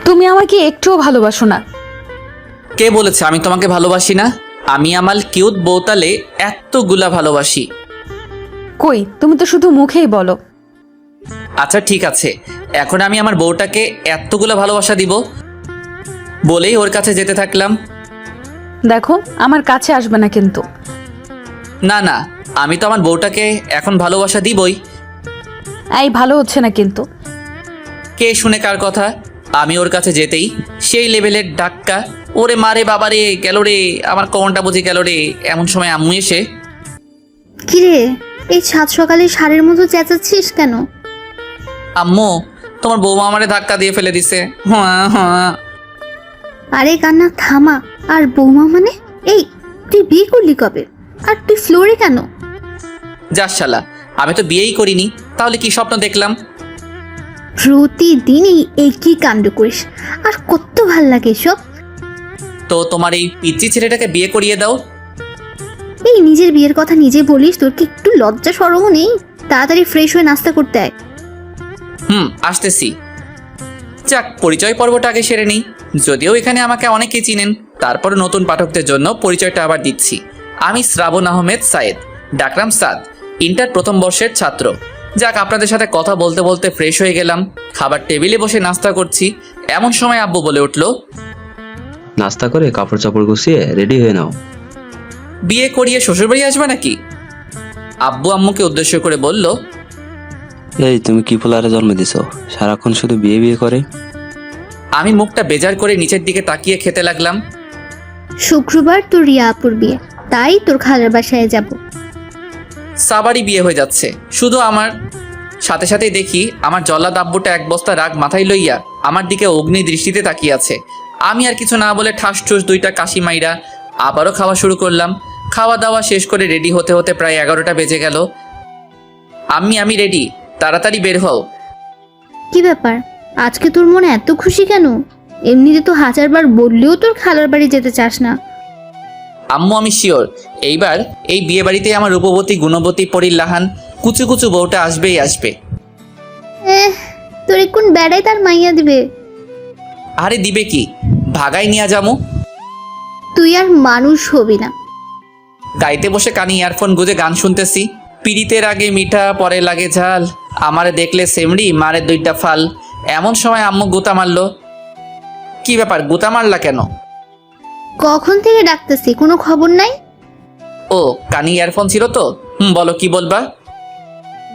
তুমি আমাকে একটুও ভালোবাসো না। কে বলেছে আমি তোমাকে ভালোবাসি না? আমি আমার কিউট বউতালে এতগুলা ভালোবাসি। কই, তুমি তো শুধু মুখেই বলো। আচ্ছা ঠিক আছে, এখন আমি আমার বউটাকে এতগুলা ভালোবাসা দিব বলেই ওর কাছে যেতে থাকলাম। দেখো, আমার কাছে আসবে না কিন্তু। না না, আমি তো আমার বউটাকে এখন ভালোবাসা দিবই। এই ভালো হচ্ছে না কিন্তু। কে শুনে কার কথা? আমি ওর কাছে যেতেই সেই লেভেলের ডাক্কা, ওরে মারে বাবারে গেল রে, আমার কোমরটা বুঝে গেল রে। এমন সময় আম্মু এসে, কিরে, এই সাত সকালে ষাঁড়ের মতো চেঁচাচ্ছিস কেন? আম্মু তোমার বৌমা আমারে ধাক্কা দিয়ে ফেলে দিছে। হ্যাঁ হ্যাঁ। আরে কান্না থামা। আর বৌমা মানে? এই, তুই বিয়ে করলি কবে? আর তুই ফ্লোরে কেন? যাস শালা, আমি তো বিয়েই করিনি, তাহলে কি স্বপ্ন দেখলাম? প্রতিদিনই একই কাণ্ড করিস, আর কত ভাল লাগে এসব। তো তোমার এই পিচ্চি ছেলেটাকে বিয়ে করিয়ে দাও। এই নিজের বিয়ের কথা নিজে বলিস, তোর কি একটু লজ্জা শরমও নেই? তাড়াতাড়ি ফ্রেশ হয়ে নাস্তা করতে আয়। আসতেছি। যাক, পরিচয় পর্বটা আগে সেরে নিই। যদিও এখানে আমাকে অনেকেই চিনেন, তারপর নতুন পাঠকদের জন্য পরিচয়টা আবার দিচ্ছি। আমি শ্রাবণ আহমেদ সায়েদ, ডাকরাম সাদ, ইন্টার প্রথম বর্ষের ছাত্র। যাক, আপনাদের সাথে কথা বলতে বলতে ফ্রেশ হয়ে গেলাম। খাবার টেবিলে বসে নাস্তা করছি, এমন সময় আব্বু বলে উঠলো, নাস্তা করে কাপড় চাপড় গুছিয়ে রেডি হয়ে নাও। বিয়ে করিয়ে শ্বশুরবাড়ি আসবে নাকি? আব্বু আম্মুকে উদ্দেশ্য করে বলল, এই তুমি কি ফুলারে জন্ম দিছো, সারাক্ষণ শুধু বিয়ে বিয়ে করে। আমি মুখটা বেজার করে নিচের দিকে তাকিয়ে খেতে লাগলাম। শুক্রবার তোর রিয়া আপুর বিয়ে, তাই তোর খালার বাসায় যাব। সাবারই বিয়ে হয়ে যাচ্ছে, শুধু আমার সাথে সাথেই দেখি আমার জল্লাদ আব্বুটা এক বস্তা রাগ মাথায় লইয়া আমার দিকে অগ্নি দৃষ্টিতে তাকিয়ে আছে। আমি আর কিছু না বলে ঠাস ঠুস দুইটা কাশি মাইরা আবারও খাওয়া শুরু করলাম। খাওয়া দাওয়া শেষ করে রেডি হতে হতে প্রায় 11টা বেজে গেল। আমি রেডি, তাড়াতাড়ি বের হও। কি ব্যাপার, আজকে তোর মনে এত খুশি কেন? এমনিতে তো হাজারবার বললেও তোর খালার বাড়ি যেতে চাস না। আম্মু আমি শিওর এইবার এই বিয়ে বাড়িতে আমার রূপবতী গুণবতী পরিল্লাহান কুচু কুচু বউটা আসবেই আসবে। তোর কোন বেড়াই তার মাইয়া দিবে? আরে দিবে কি, ভাগাই নিয়ে যামু। তুই আর মানুষ হবি না। গাইতে বসে কানে ইয়ারফোন গুঁজে গান শুনতেছি। পিড়িতের আগে মিঠা পরে লাগে ঝাল, আমারে দেখলে সেমড়ি মারে দুইটা ফাল। এমন সময় আম্মু গুতা মারলো। কি ব্যাপার, গুতা মারলা কেন? কখন থেকে ডাকতেছি, কোনো খবর নাই? ও, কানে ইয়ারফোন ছিল তো। বলো কি বলবা।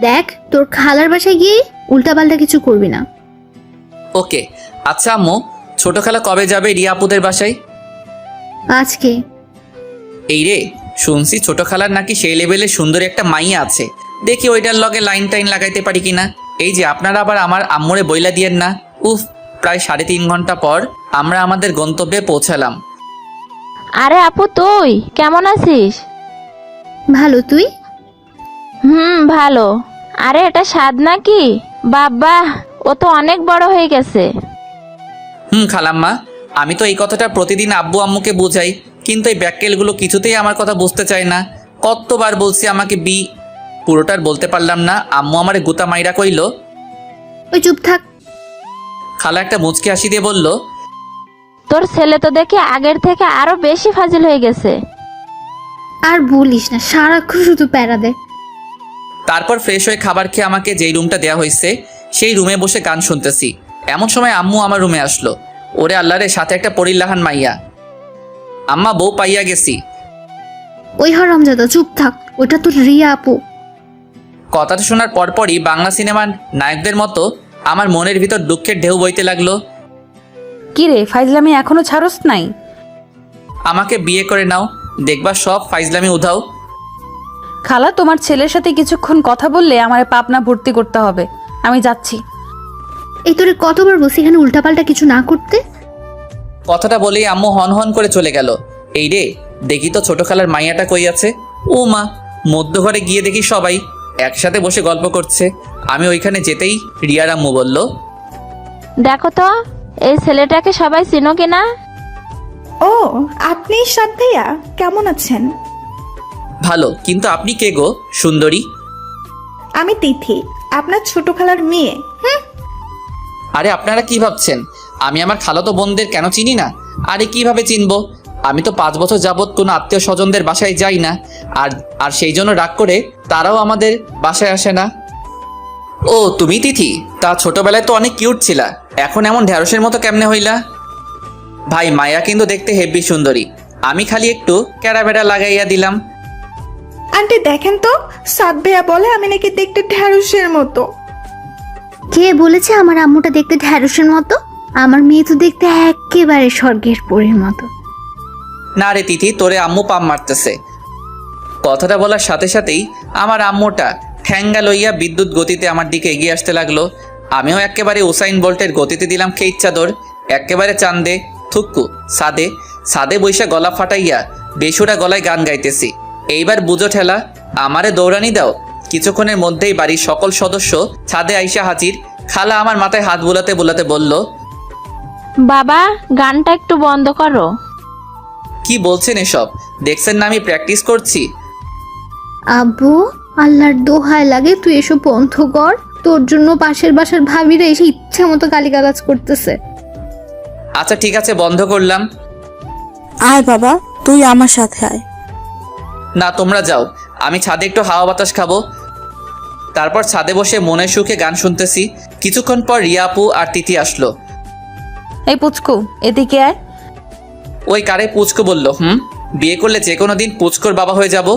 দেখ, তোর খালার বাসায় গিয়ে উল্টাপাল্টা কিছু করবি না। ওকে। আচ্ছা আম্মু, ছোট খালা কবে যাবে রিয়া আপুদের বাসায়? আজকে। এই রে, শুনছি ছোট খালার নাকি সেই লেভেলে সুন্দর একটা মাইয়া আছে, দেখি ওইটার লগে লাইন টাইন লাগাইতে পারি কিনা। এই যে আপনারা আবার আমার আম্মুরে বইলা দিয়েন না। উফ, প্রায় 3.5 ঘন্টা পর আমরা আমাদের গন্তব্যে পৌঁছালাম। আরে আপু, তুই কেমন আছিস? ভালো, তুই? ভালো। আরে এটা স্বাদ নাকি? বাবা, ও তো অনেক বড় হয়ে গেছে। খালাম্মা, আমি তো এই কথাটা প্রতিদিন আব্বু আম্মুকে বোঝাই, কিন্তু এই ব্যাক্কেলগুলো কিছুতেই আমার কথা বুঝতে চায় না। কতবার বলছি আমাকে পুরোটার বলতে পারলাম না। আম্মু আমারে গুতা মাইরা কইল। ওই চুপ থাক। খালা একটা মুচকি হাসি দিয়ে বলল, তোর ছেলে তো দেখি আগের থেকে আরো বেশি ফাজিল হয়ে গেছে। আর বলিস না, সারাক্ষণ শুধু প্যারা দেয়। তারপর ফ্রেশ হয়ে খাবার খেয়ে আমাকে যেই রুমটা দেওয়া হয়েছে সেই রুমে বসে গান শুনতেছি। এমন সময় আম্মু আমার রুমে আসলো। ওরে আল্লাহরে, সাথে একটা পরিল্লাহান মাইয়া। আম্মা, বউ পাইয়া গেছি। ওই হারামজাদা, চুপ থাক, ওটা তোর রিয়া আপু। কথাটা শোনার পরপরই বাংলা সিনেমার নায়কদের মতো আমার মনের ভিতর দুঃখের ঢেউ বইতে লাগলো। কি রে, ফাইজলামি এখনো ছাড়স নাই? আমাকে বিয়ে করে নাও, দেখবা সব ফাইজলামি উধাও। খালা, তোমার ছেলের সাথে কিছুক্ষণ কথা বললে আমার পাবনা ভর্তি করতে হবে। আমি যাচ্ছি। এই তোরে কতবার বলছি এখানে উল্টাপাল্টা কিছু না করতে। কথাটা বলেই আম্মু হন হন করে চলে গেল। এই রে, দেখি তো ছোট খালার মাইয়াটা কই আছে। ও মা, মধ্য ঘরে গিয়ে দেখি সবাই একসাথে বসে গল্প করছে। আমি ওইখানে যেতেই রিয়ার আম্মু বলল, দেখো তো এই ছেলেটাকে সবাই চিনো কিনা। ও, আপনি সাদ ভাইয়া, কেমন আছেন? ভালো, কিন্তু আপনি কে গো সুন্দরী? আমি তিথি, আপনার ছোট খালার মেয়ে। আরে আপনারা কি ভাবছেন আমি আমার খালাতো বোনদের কেন চিনি না? আরে কিভাবে চিনবো? আমি তো 5 বছর যাবৎ কোনো আত্মীয় স্বজনদের বাসায় যাই না, আর আর সেই জন্য রাগ করে তারাও আমাদের বাসায় আসে না। ও তুমি তিথি, তা ছোটবেলায় তো অনেক কিউট ছিলা, এখন এমন ঢ্যাঁড়সের মতো কেমনে হইলা? ভাই মায়া কিন্তু দেখতে হেব্বি সুন্দরী, আমি খালি একটু ক্যারাবেরা লাগাইয়া দিলাম। আন্টি দেখেন তো, সাদ ভাইয়া বলে আমি নাকি দেখতে ঢ্যাঁড়সের মতো। কে বলেছে আমার আম্মুটা দেখতে ঢ্যাঁড়সের মতো? আমার মেয়ে তো দেখতে একেবারে স্বর্গের পরীর মতো। না রে তিথি, তোরে আম্মু পাম মারতেছে। কথাটা বলার সাথে সাথেই আমার আম্মুটা ঠ্যাঙ্গা লইয়া বিদ্যুৎ গতিতে আমার দিকে এগিয়ে আসতে লাগলো। আমিও একেবারে উসাইন বোল্টের গতিতে দিলাম খেইচ চাদর, একেবারে চান্দে থুক্কু সাদে সাদে বৈশা গলা ফাটাইয়া বেসুরা গলায় গান গাইতেছি। এইবার বুঝো ঠেলা, আমারে দৌড়ানি দাও। কিছুক্ষণের মধ্যেই বাড়ির সকল সদস্য ছাদে আইসা হাজির। খালা আমার মাথায় হাত বুলাতে বুলাতে বলল, বাবা, গানটা একটু বন্ধ করো। কি বলছেন এসব? দেখছেন না আমি প্র্যাকটিস করছি। আব্বু, আল্লাহর দোহাই লাগে তুই এসব বন্ধ কর। তোর জন্য পাশের বাসার ভাবিরা এসে ইচ্ছে মতো গালিগালাজ করতেছে। আচ্ছা ঠিক আছে, বন্ধ করলাম। আয় বাবা, তুই আমার সাথে আয়। না তোমরা যাও, আমি ছাদে একটু হাওয়া বাতাস খাবো। তারপর ছাদে বসে মনের সুখে গান শুনতেছি। কিছুক্ষণ পর রিয়া আপু আর তিথি আসলো। এই পুচকু, এদিকে আয়। ওই কারে পুচকু বলল? বিয়ে করলে যে কোনো দিন পুচকোর বাবা হয়ে যাব।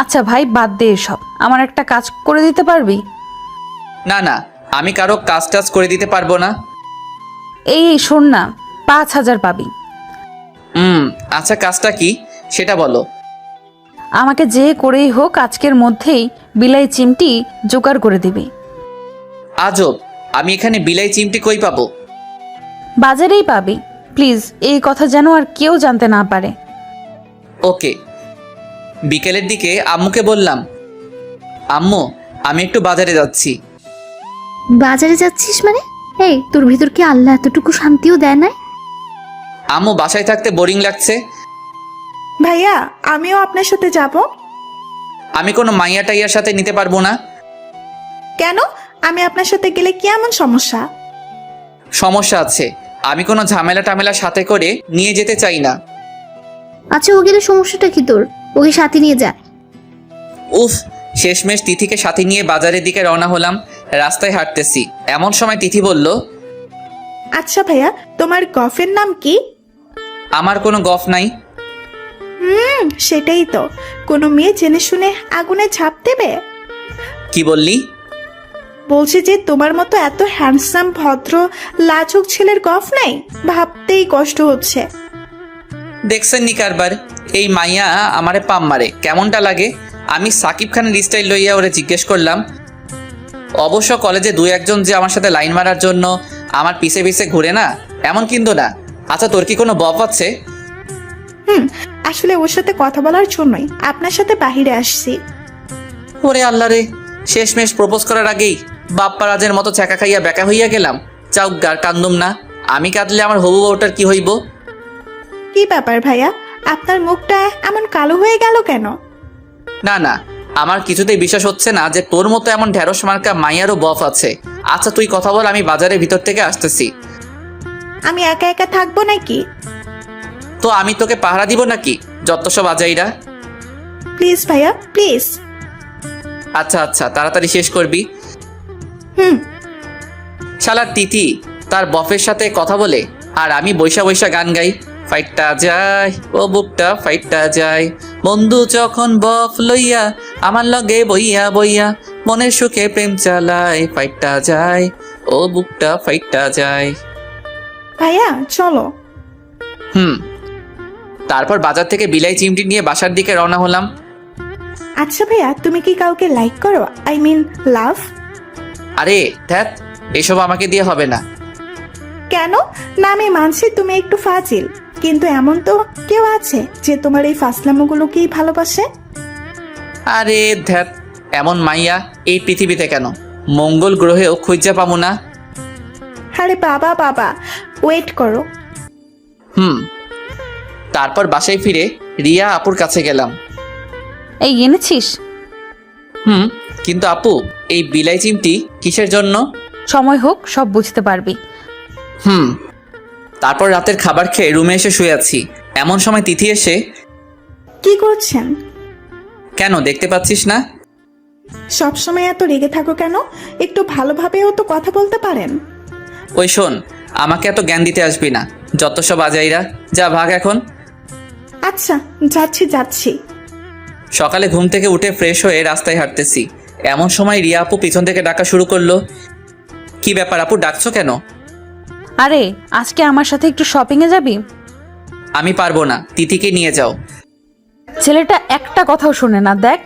আচ্ছা ভাই, বাদ দে এসব। আমার একটা কাজ করে দিতে পারবি? না না, আমি কারো কাজ টাজ করে দিতে পারবো না। এই শোন না, 5,000 পাবি। আচ্ছা কাজটা কি সেটা বলো। আমাকে যে করেই হোক আজকের মধ্যেই বিলাই চিমটি জোগাড় করে দিবি। আজব, আমি এখানে বিলাই চিমটি কই পাবো? বাজারেই পাবি। প্লিজ এই কথা যেন আর কেউ জানতে না পারে। ওকে। বিকেলের দিকে আম্মুকে বললাম, আম্মু আমি একটু বাজারে যাচ্ছি। বাজারে যাচ্ছিস মানে? এই, তোর ভিতর কি আল্লাহ এতটুকু শান্তিও দেয় না? আম্মু বাসায় থাকতে বোরিং লাগছে। ভাইয়া আমিও আপনার সাথে যাব। আমি কোনো মাইয়া টাইয়ার সাথে নিতে পারবো না। কেন? আমি আপনার সাথে গেলে কি এমন সমস্যা? সমস্যা আছে, আমি কোনো ঝামেলা টামেলা সাথে করে নিয়ে যেতে চাই না। আচ্ছা, ও গেলে সমস্যাটা কি তোর? ওকে সাথে নিয়ে যা। উফ, শেষমেশ তিথিকে সাথে নিয়ে বাজারের দিকে রওনা হলাম। রাস্তায় হাঁটতেছি, এমন সময় তিথি বলল, আচ্ছা ভাইয়া, তোমার গফের নাম কি? আমার কোনো গফ নাই। সেটাই তো, কোনো মেয়ে জেনে শুনে আগুনে ঝাঁপ দেবে? কি বললি? বলছি যে তোমার মতো এত হ্যান্ডসাম ভদ্র লাজুক ছেলের গফ নাই, ভাবতেই কষ্ট হচ্ছে। দেখছেন নি কারবার, এই মাইয়া আমারে পাম মারে, কেমনটা লাগে? আমি সাকিব খানের স্টাইল লইয়া ওরে জিজ্ঞেস করলাম। অবশ্য কলেজে 2-1 যে আমার সাথে লাইন মারার জন্য আমার পিছে পিছে ঘুরে না, এমন কিন্তু না। আচ্ছা তোর কি কোনো বফ আছে? আসলে ওর সাথে কথা বলার জন্যই আপনার সাথে বাহিরে আসছি। ওরে আল্লাহ রে, শেষমেশ প্রপোজ করার আগেই বাপ্পা রাজের মতো ছ্যাঁকা খাইয়া বেকা হইয়া গেলাম। চাউগার কান্দুম না, আমি কাঁদলে আমার হবু বউটার কি হইব? কি ব্যাপার ভাইয়া, আপনার মুখটা এমন কালো হয়ে গেল কেন? না না, আমার কিছুতেই বিশ্বাস হচ্ছে না যে তোর মতো এমন ঢেঁড়স মার্কা মাইয়ারও বফ আছে। আচ্ছা তুই কথা বল, আমি বাজারের ভিতর থেকে আসতেছি। আমি একা একা থাকবো নাকি? তো আমি তোকে পাহারা দিব নাকি যত সব আজাইরা? প্লিজ ভাইয়া প্লিজ। আচ্ছা আচ্ছা, তাড়াতাড়ি শেষ করবি। হুম। শালার তিথি তার বফের সাথে কথা বলে আর আমি বৈশা বৈশা গান গাই। ফাইটটা যায় ও বুকটা ফাইটটা যায়, বন্ধু যখন বফ লইয়া আমার লগে বইয়া বইয়া মনের সুখে প্রেম চালায়। ফাইটটা যায় ও বুকটা ফাইটটা যায়। ভাইয়া চলো। তারপর বাজার থেকে বিলাই চিমটি নিয়ে বাসার দিকে রওনা হলাম। আচ্ছা ভাইয়া, তুমি কি কাউকে লাইক করো? আই মিন লাভ? আরে ধ্যাত, এসব আমাকে দিয়ে হবে না। কেন না? আমি মানছি তুমি একটু ফাজিল, কিন্তু এমন তো কেউ আছে যে তোমার এই ফাসলামোগুলোকেই ভালোবাসে। আরে ধ্যাত, এমন মাইয়া এই পৃথিবীতে কেন, মঙ্গল গ্রহেও খুঁজে পাবো না। আরে বাবা বাবা, ওয়েট করো। তারপর বাসায় ফিরে রিয়া আপুর কাছে গেলাম। এই এনেছিস? কিন্তু আপু, এই বিলাই চিমটি কিসের জন্য? সময় হোক সব বুঝতে পারবি। তারপর রাতের খাবার খেয়ে রুমে এসে শুয়ে আছি। এমন সময় তিথি এসে, কি করছেন? কেন দেখতে পাচ্ছিস না? সবসময় এত রেগে থাকো কেন? একটু ভালোভাবেও তো কথা বলতে পারেন। ওই শোন, আমাকে এত জ্ঞান দিতে আসবি না, যত সব আজাইরা। যা ভাগ এখন। আচ্ছা, যাচ্ছি। সকালে ঘুম থেকে উঠে ফ্রেশ হয়ে রাস্তায় হাঁটতেছি। এমন সময় রিয়া আপু পিছন থেকে ডাকা শুরু করলো। কি ব্যাপার আপু, ডাকছো কেন? আরে আজকে আমার সাথে একটু শপিংয়ে যাবি? আমি পারবো না, তিথিকে নিয়ে যাও। ছেলেটা একটা কথাও শুনে না, দেখ।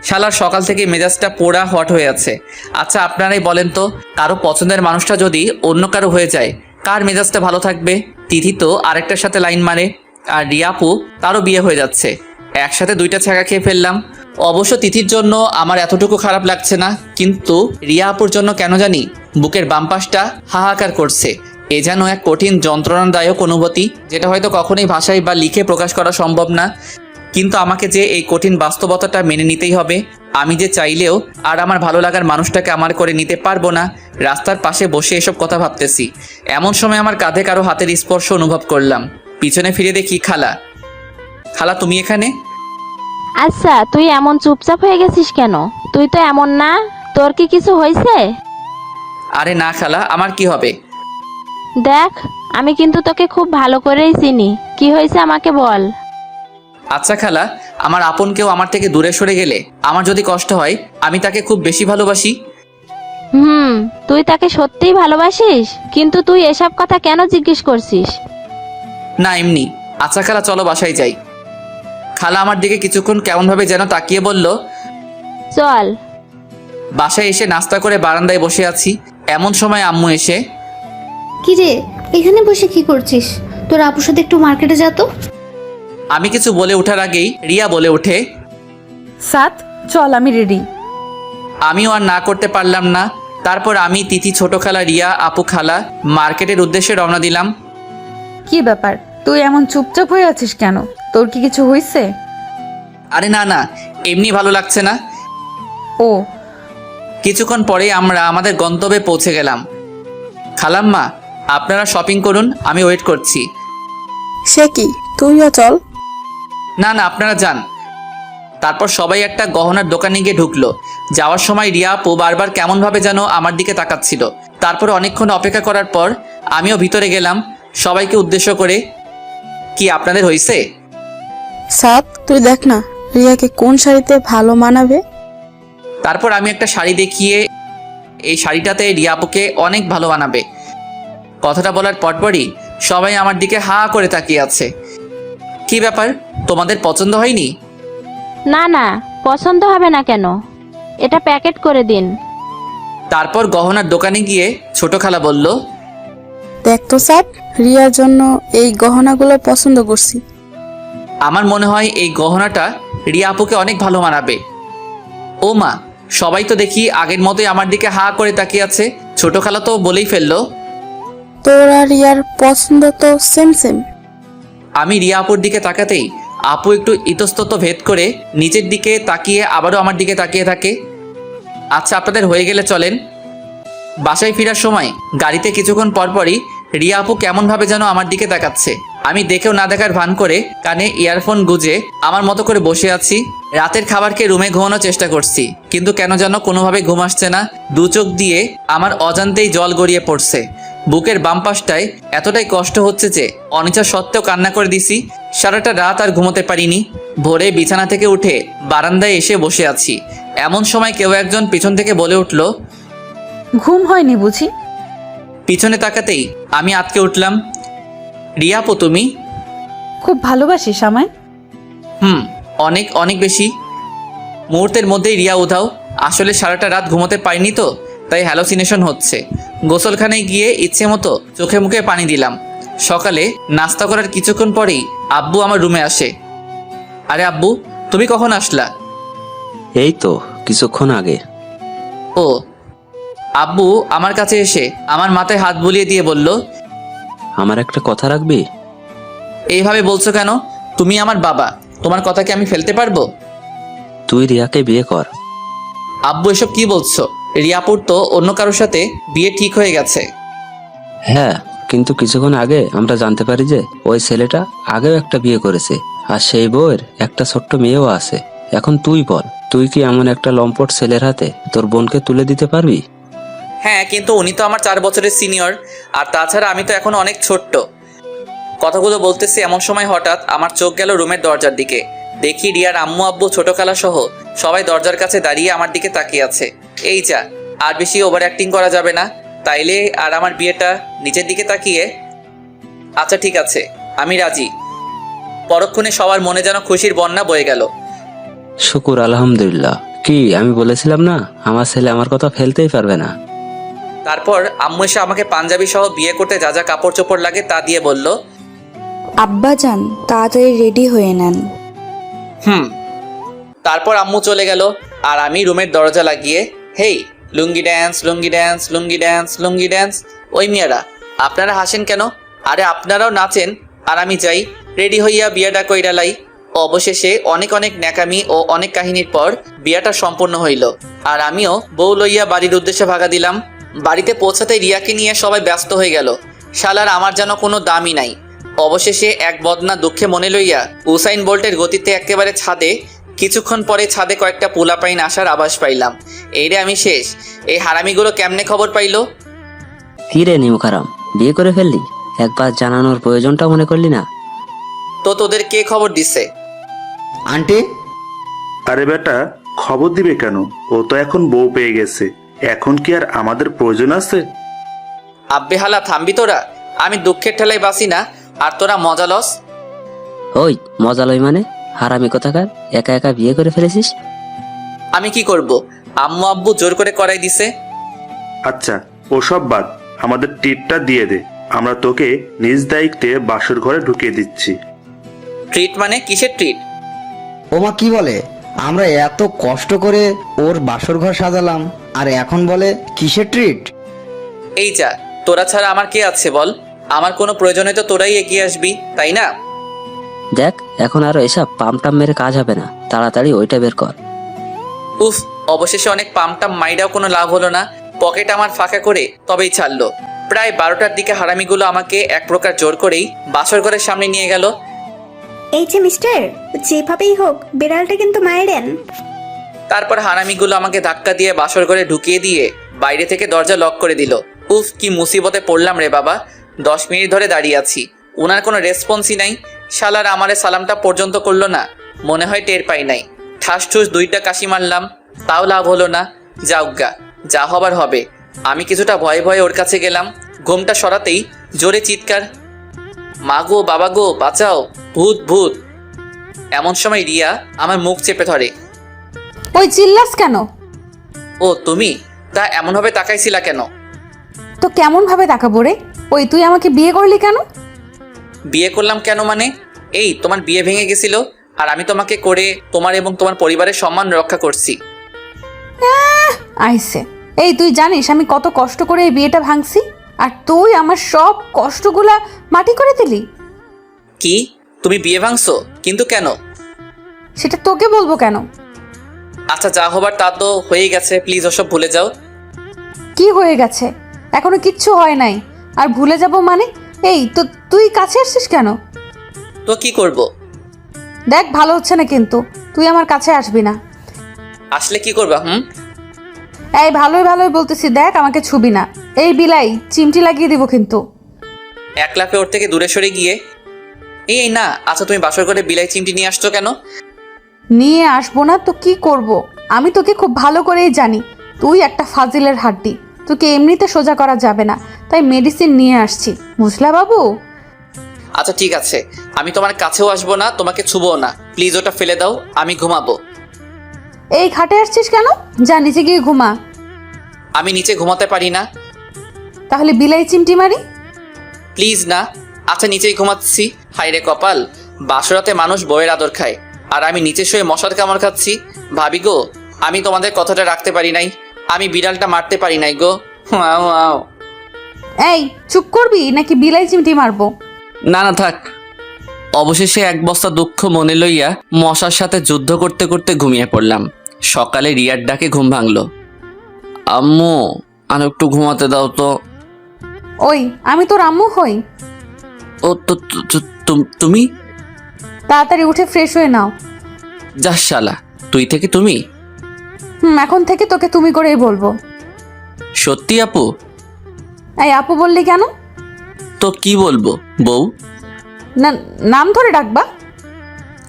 শালার সকাল থেকে মেজাজটা পোড়া হট হয়ে আছে। আচ্ছা আপনারাই বলেন তো, কারো পছন্দের মানুষটা যদি অন্য কারো হয়ে যায়, কার মেজাজটা ভালো থাকবে? তিথি তো আরেকটার সাথে লাইন মারে, আর রিয়া আপু তারও বিয়ে হয়ে যাচ্ছে। একসাথে দুইটা ছ্যাঁকা খেয়ে ফেললাম। অবশ্য তিথির জন্য আমার এতটুকু খারাপ লাগছে না, কিন্তু রিয়া আপুর জন্য কেন জানি বুকের বাম পাশটা হাহাকার করছে। এ যেন এক কঠিন যন্ত্রণাদায়ক অনুভূতি, যেটা হয়তো কখনোই ভাষায় বা লিখে প্রকাশ করা সম্ভব না। কিন্তু আমাকে যে এই কঠিন বাস্তবতাটা মেনে নিতেই হবে। আমি যে চাইলেও আর আমার ভালো লাগার মানুষটাকে আমার করে নিতে পারবো না। রাস্তার পাশে বসে এসব কথা ভাবতেছি। এমন সময় আমার কাঁধে কারো হাতের স্পর্শ অনুভব করলাম। পিছনে ফিরে দেখি খালা। খালা তুমি এখানে? আচ্ছা, তুই এমন চুপচাপ হয়ে গেছিস কেন? তুই তো এমন না, তোর কি কিছু হয়েছে? আরে না খালা, আমার কি হবে? দেখ, আমি কিন্তু তোকে খুব ভালো করেই চিনি। কি হয়েছে আমাকে বল। আচ্ছা খালা, আমার আপন কেউ আমার থেকে দূরে সরে গেলে আমার যদি কষ্ট হয়, আমি তাকে খুব বেশি ভালোবাসি। তুই তাকে সত্যিই ভালোবাসিস? কিন্তু তুই এসব কথা কেন জিজ্ঞেস করছিস? না এমনি। আচ্ছা খালা, চলো বাসায় যাই। খালা আমার দিকে কিছুক্ষণ কেমনভাবে যেন তাকিয়ে বলল, চল। বাসায় এসে নাস্তা করে বারান্দায় বসে আছি। এমন সময় আম্মু এসে, কি রে, এখানে বসে কি করছিস? তোর আপুর সাথে একটু মার্কেটে যা তো। আমি কিছু বলে ওঠার আগেই রিয়া বলে ওঠে, সাত, চল আমি রেডি। আমিও আর না করতে পারলাম না। তারপর আমি, তিথি, ছোট খালা, রিয়া আপু, খালা মার্কেটের উদ্দেশ্যে রওনা দিলাম। কি ব্যাপার, তুই এমন চুপচাপ হয়ে আছিস কেন? তোর কি কিছু হয়েছে? আরে না না, এমনি ভালো লাগছে না। ও, কিছুক্ষণ পরে আমরা আমাদের গন্তব্যে পৌঁছে গেলাম। খালাম্মা, আপনারা শপিং করুন, আমি ওয়েট করছি। সে কি, তুইও চল। না না, আপনারা যান। তারপর সবাই একটা গহনার দোকানে গিয়ে ঢুকলো। যাওয়ার সময় রিয়া আপু বারবার কেমনভাবে যেন আমার দিকে তাকাচ্ছিল। তারপর অনেকক্ষণ অপেক্ষা করার পর আমিও ভিতরে গেলাম সবাইকে উদ্দেশ্য করে। কি আপনাদের হয়েছে? সাত, তুই দেখ না রিয়াকে কোন শাড়িতে ভালো মানাবে। তারপর আমি একটা শাড়ি দেখিয়ে, এই শাড়িটাতে রিয়া আপুকে অনেক ভালো মানাবে। কথাটা বলার পরপরই সবাই আমার দিকে হা করে তাকিয়ে আছে। কি ব্যাপার, তোমাদের পছন্দ হয়নি? না না, পছন্দ হবে না কেন? এটা প্যাকেট করে দিন। তারপর গহনার দোকানে গিয়ে ছোট খালা বলল, দেখ তো সাত, রিয়ার জন্য এই গহনাগুলো পছন্দ করছি। আমার মনে হয় এই গহনাটা রিয়া আপুকে অনেক ভালো মানাবে। ও মা, সবাই তো দেখি আগের মতোই আমার দিকে হা করে তাকিয়ে আছে। ছোট খালা তো বলেই ফেললো, তোর আর রিয়ার পছন্দ তো সেম সেম। আমি রিয়া আপুর দিকে তাকাতেই আপু একটু ইতস্তত ভেদ করে নিচের দিকে তাকিয়ে আবারও আমার দিকে তাকিয়ে থাকে। আচ্ছা আপনাদের হয়ে গেলে চলেন। বাসায় ফেরার সময় গাড়িতে কিছুক্ষণ পরপরই রিয়া আপু কেমনভাবে যেন আমার দিকে তাকাচ্ছে। আমি দেখেও না দেখার ভান করে কানে ইয়ারফোন গুজে আমার মতো করে বসে আছি। রাতের খাবার খেয়ে রুমে ঘুমানোর চেষ্টা করছি, কিন্তু কেন যেন কোনোভাবে ঘুম আসছে না। দু চোখ দিয়ে আমার অজান্তেই জল গড়িয়ে পড়ছে। বুকের বাম পাশটায় এতটাই কষ্ট হচ্ছে যে অনিচ্ছা সত্ত্বেও কান্না করে দিছি। সারাটা রাত আর ঘুমোতে পারিনি। ভোরে বিছানা থেকে উঠে বারান্দায় এসে বসে আছি। এমন সময় কেউ একজন পিছন থেকে বলে উঠল, ঘুম হয়নি বুঝি? পিছনে তাকাতেই আমি আটকে উঠলাম। রিয়া আপু তুমি? খুব ভালোবাসিস আমায়? অনেক অনেক বেশি। মুহূর্তের মধ্যেই রিয়া উধাও। আসলে সারাটা রাত ঘুমোতে পারিনি তো, তাই হ্যালোসিনেশন হচ্ছে। গোসলখানায় গিয়ে ইচ্ছে মতো চোখে মুখে পানি দিলাম। সকালে নাস্তা করার কিছুক্ষণ পরেই আব্বু আমার রুমে আসে। আরে আব্বু, তুমি কখন আসলা? এই তো কিছুক্ষণ আগে। ও। আব্বু আমার কাছে এসে আমার মাথায় হাত বুলিয়ে দিয়ে বলল, আমার একটা কথা রাখবি? এইভাবে বলছো কেন? তুমি আমার বাবা, তোমার কথা কি আমি ফেলতে পারবো? তুই রিয়াকে বিয়ে কর। আব্বু এসব কি বলছো? রিয়াপুর তো অন্য কারোর সাথে বিয়ে ঠিক হয়ে গেছে। হ্যাঁ, কিন্তু কিছুক্ষণ আগে আমরা জানতে পারি যে ওই ছেলেটা আগেও একটা বিয়ে করেছে, আর সেই বউয়ের একটা ছোট্ট মেয়েও আছে। এখন তুই বল, তুই কি এমন একটা লম্পট ছেলের হাতে তোর বোনকে তুলে দিতে পারবি? হ্যাঁ, কিন্তু উনি তো আমার 4 বছরের সিনিয়র, আর তাছাড়া আমি তো এখন অনেক ছোট্ট। কথাগুলো বলতেছি এমন সময় হঠাৎ আমার চোখ গেল রুমের দরজার দিকে। দেখি রিয়ার আম্মু আব্বু ছোট খালা সহ সবাই দরজার কাছে দাঁড়িয়ে আমার দিকে তাকিয়ে আছে। এই যা, আর বেশি ওভার অ্যাক্টিং করা যাবে না, তাইলে আর আমার বিয়েটা নিচের দিকে তাকিয়ে। আচ্ছা ঠিক আছে, আমি রাজি। পরক্ষণে সবার মনে যেন খুশির বন্যা বয়ে গেল। শুকুর আলহামদুলিল্লাহ। কি আমি বলেছিলাম না, আমার ছেলে আমার কথা ফেলতেই পারবে না। তারপর আম্মু এসে আমাকে পাঞ্জাবি সহ বিয়ে করতে যা যা কাপড় চোপড় লাগে তা দিয়ে বলল, আব্বাজান তাড়াতাড়ি রেডি হয়ে নেন। তারপর আম্মু চলে গেল, আর আমি রুমের দরজা লাগিয়ে, হেই লুঙ্গি ড্যান্স লুঙ্গি ড্যান্স লুঙ্গি ড্যান্স লুঙ্গি ড্যান্স। ওই মিয়ারা, আপনারা হাসেন কেন? আরে আপনারাও নাচেন আর আমি যাই রেডি হইয়া বিয়েটা কইরা লাই। অবশেষে অনেক অনেক ন্যাকামি ও অনেক কাহিনীর পর বিয়েটা সম্পূর্ণ হইল, আর আমিও বউ লইয়া বাড়ির উদ্দেশ্যে ভাগা দিলাম। বাড়িতে পৌঁছাতে রিয়াকে নিয়ে সবাই ব্যস্ত হয়ে গেল। শালার আমার যেন কোনো দামই নাই। অবশেষে এক বদনা দুঃখে মনে লইয়া উসাইন বোল্টের গতিতে একেবারে ছাদে, কিছুক্ষণ পরে ছাদে কয়েকটা পোলাপাইন আসার আভাস পাইলাম। এই রে আমি শেষ। এই হারামিগুলো কেমনে খবর পাইলো? কি রে নিমুখারাম, বিয়ে করে ফেললি? একবার জানানোর প্রয়োজনটা মনে করলি না? তো তোদের কে খবর দিছে? আন্টি, আরে বেটা, খবর দিবে কেন? ও তো এখন বউ পেয়ে গেছে, এখন কি আর আমাদের প্রয়োজন আছে? আব্বে হালা থামবি তোরা। আমি দুঃখের ঠেলায় বাসি না, আর তোরা মজা লস। ওই মজা লই মানে? হারামি কোথাকার, একা একা বিয়ে করে ফেলেছিস? আমি কি করব? আম্মু আব্বু জোর করে করাই দিছে। আচ্ছা ওসব বাদ, আমাদের ট্রিটটা দিয়ে দে, আমরা তোকে নিজ দায়িত্বে বাসর ঘরে ঢুকিয়ে দিচ্ছি। ট্রিট মানে কিসের ট্রিট? ওমা কি বলে? আমরা এত কষ্ট করে ওর বাসর ঘর সাজালাম, আর এখন বলে কিসের ট্রিট? এই যা, তোরা ছাড়া আমার কে আছে বল? আমার কোনো প্রয়োজনে তো তোরাই এগিয়ে আসবি, তাই না? দেখ, এখন আর এসব পামটাম মেরে কাজ হবে না, তাড়াতাড়ি ওইটা বের কর। উফ, অবশেষে অনেক পামটাম মাইরাও কোনো লাভ হলো না। পকেট আমার ফাঁকা করে তবেই ছাড়লো। প্রায় 12টার দিকে হারামিগুলো আমাকে এক প্রকার জোর করেই বাসর ঘরের সামনে নিয়ে গেল। এই যে মিস্টার, যেভাবেই হোক বিড়ালটা কিন্তু মায়েরেন। তারপর হারামিগুলো আমাকে ধাক্কা দিয়ে বাসর ঘরে ঢুকিয়ে দিয়ে বাইরে থেকে দরজা লক করে দিল। উফ, কি মুসিবতে পড়লাম রে বাবা। 10 মিনিট ধরে দাঁড়িয়ে আছি, ওনার কোনো রেসপন্সই নাই। শালার আমারে সালামটা পর্যন্ত করলো না, মনে হয় টের পাই নাই। ঠাস ঠুস 2টা কাশি মারলাম, তাও লাভ হলো না। যাউগা, যা হবার হবে। আমি কিছুটা ভয়ে ভয়ে ওর কাছে গেলাম। ঘুমটা সরাতেই জোরে চিৎকার, মা গো বাবা গো বাঁচাও, ভূত ভূত। এমন সময় রিয়া আমার মুখ চেপে ধরে। ওই চিল্লাস কেন? ও তুমি? তা এমনভাবে তাকাইছিলা কেন? তো কেমন ভাবে তাকাবো রে? ওই তুই আমাকে বিয়ে করলি কেন? বিয়ে করলাম কেন মানে? এই তোমার বিয়ে ভেঙে গেছিল, আর আমি তোমাকে করে তোমার এবং তোমার পরিবারের সম্মান রক্ষা করছি। আইসে, এই তুই জানিস আমি কত কষ্ট করে এই বিয়েটা ভাঙছি, আর তুই আমার সব কষ্টগুলা মাটি করে দিলি। কি? তুমি বিয়ে ভাঙছো? কিন্তু কেন? সেটা তোকে বলবো কেন? আচ্ছা, যা হবার তা তো হয়ে গেছে, প্লিজ ওসব ভুলে যাও। কি হয়ে গেছে? এখনো কিচ্ছু হয় নাই, আর ভুলে যাব মানে? এই তো তুই কাছে আসছিস কেন? তো কি করব? দেখ, ভালো হচ্ছে না কিন্তু, তুই আমার কাছে আসবি না। আসলে কি করবা? এই ভালোই ভালোই বলতেছি, দেখ আমাকে ছুবি না। এই বিলাই চিমটি লাগিয়ে দিব কিন্তু। এক লাফে ওর থেকে দূরে সরে গিয়ে, এই না। আচ্ছা, তুমি বাসর করে বিলাই চিমটি নিয়ে আসছো কেন? নিয়ে আসবো না তো কি করব? আমি তোকে খুব ভালো করেই জানি, তুই একটা ফাজিলের হাড্ডি। তোকে এমনিতে সোজা করা যাবে না, তাই মেডিসিন নিয়ে আসছি, বুঝলা বাবু? আচ্ছা ঠিক আছে, আমি তোমার কাছেও আসবো না, তোমাকে ছুবো না। প্লিজ ওটা ফেলে দাও, আমি ঘুমাবো। এই খাটে আসছিস কেন? যা নিচে গিয়ে ঘুমা। আমি নিচে ঘুমাতে পারি না। তাহলে বিলাই চিমটি মারি? প্লিজ না। আচ্ছা, নিচেই ঘুমাচ্ছি। হায়রে কপাল, বাসরাতে মানুষ বউয়ের আদর খায়, আর আমি নিচে শুয়ে মশার কামড় খাচ্ছি। ভাবি গো, আমি তোমাদের কথাটা রাখতে পারি নাই, আমি বিড়ালটা মারতে পারি নাই গো। আও আও। এই চুপ করবি নাকি বিলাই চিমটি মারবো? না না থাক। অবশেষে এক বস্তা দুঃখ মনে লইয়া মশার সাথে যুদ্ধ করতে করতে ঘুমিয়ে পড়লাম। সকালে রিয়ার ডাকে ঘুম ভাঙলো। আম্মু আর একটু ঘুমাতে দাও তো। ওই আমি তোর আম্মু হই? ও তো তুমি? তাড়াতাড়ি উঠে ফ্রেশ হয়ে নাও। যা শালা, তুই থেকে তুমি? এখন থেকে তোকে তুমি করেই বলবো। সত্যি আপু? এই আপু বললি কেন? তো কি বলবো বউ? না, নাম ধরে ডাকবা।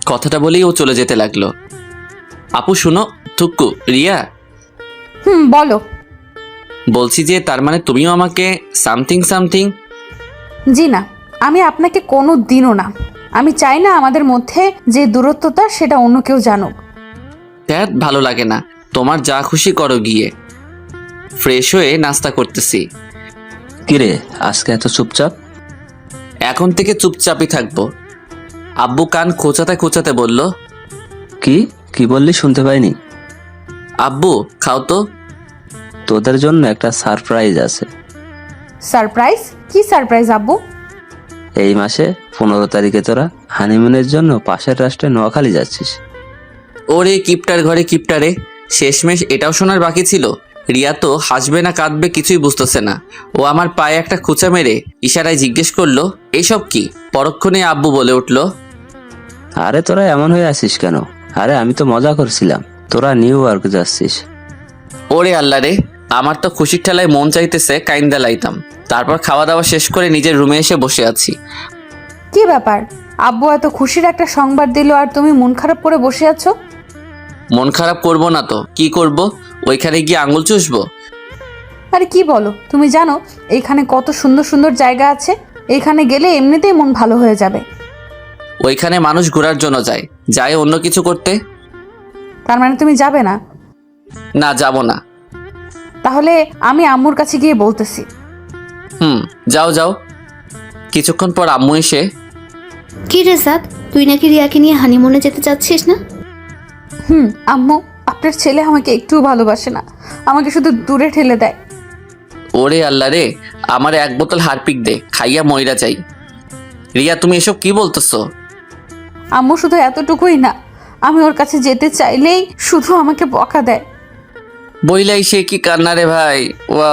কথাটা বলেই ও চলে যেতে লাগলো। আপু শুনো, থুক্কু, রিয়া, বলো। বলছি যে তার মানে তুমিও আমাকে সামথিং সামথিং? জি না, আমি আপনাকে কোনো দিনও না। আমি চাই না আমাদের মধ্যে যে দূরত্বতা সেটা অন্য কেউ জানুক। ধ্যাত, ভালো লাগে না। তোমার যা খুশি করো গিয়ে। ফ্রেশ হয়ে নাস্তা করতেছি। কিরে আজকে এত চুপচাপ? এখন থেকে চুপচাপই থাকবো। আব্বু কান খোঁচাতে খোঁচাতে বলল, কি কি বললি শুনতে পাইনি। আব্বু খাও তো। তোদের জন্য একটা সারপ্রাইজ আছে। সারপ্রাইজ? কি সারপ্রাইজ আব্বু? এই মাসে 15 তারিখে তোরা হানিমুনের জন্য পাশের রাষ্ট্রে নোয়াখালী যাচ্ছিস। ওরে কিপটার ঘরে কিপটারে, শেষমেশ এটাও শোনার বাকি ছিল। রিয়া তো হাসবে না কাঁদবে কিছুই বুঝতেছে না। ও আমার পায়ে একটা খুঁচা মেরে ইশারায় জিজ্ঞেস করলো, এসব কি? পরক্ষণে আব্বু বলে উঠল, আরে তোরা এমন হয়ে আছিস কেন? আরে আমি তো মজা করছিলাম, তোরা নিউ ইয়র্ক যাচ্ছিস। ওরে আল্লাহ রে, আমার তো খুশির ঠেলায় মন চাইতেছে কাইন্দা লাইতাম। তারপর খাওয়া দাওয়া শেষ করে নিজের রুমে এসে বসে আছি। কি ব্যাপার? আব্বু এত খুশির একটা সংবাদ দিল আর তুমি মন খারাপ করে বসে আছো? মন খারাপ করব না তো কি করব? ওইখানে গিয়ে আঙুল চুষবো? আরে কি বলো? তুমি জানো এইখানে কত সুন্দর সুন্দর জায়গা আছে? এইখানে গেলে এমনিতেই মন ভালো হয়ে যাবে। ওইখানে মানুষ ঘোরার জন্য যায়, যায় অন্য কিছু করতে। তার মানে তুমি যাবে না? না, যাব না। তাহলে আমি আম্মুর কাছে গিয়ে বলতেছি। যাও যাও। কিছুক্ষণ পর আম্মু এসে, কি রে সাদ, তুই নাকি রিয়াকে নিয়ে হানিমুনে যেতে চাচ্ছিস না? আম্মু, আপনার ছেলে আমাকে একটুও ভালোবাসে না, আমাকে শুধু দূরে ঠেলে দেয়। ওরে আল্লাহ রে, আমার এক বোতল হারপিক দে, খাইয়া মইরা যাই। রিয়া তুমি এসব কি বলতেছো? আম্মু শুধু এতটুকুই না, আমি ওর কাছে যেতে চাইলেই শুধু আমাকে বকা দেয়। বইলাই সে কি কান্না রে ভাই। ওয়া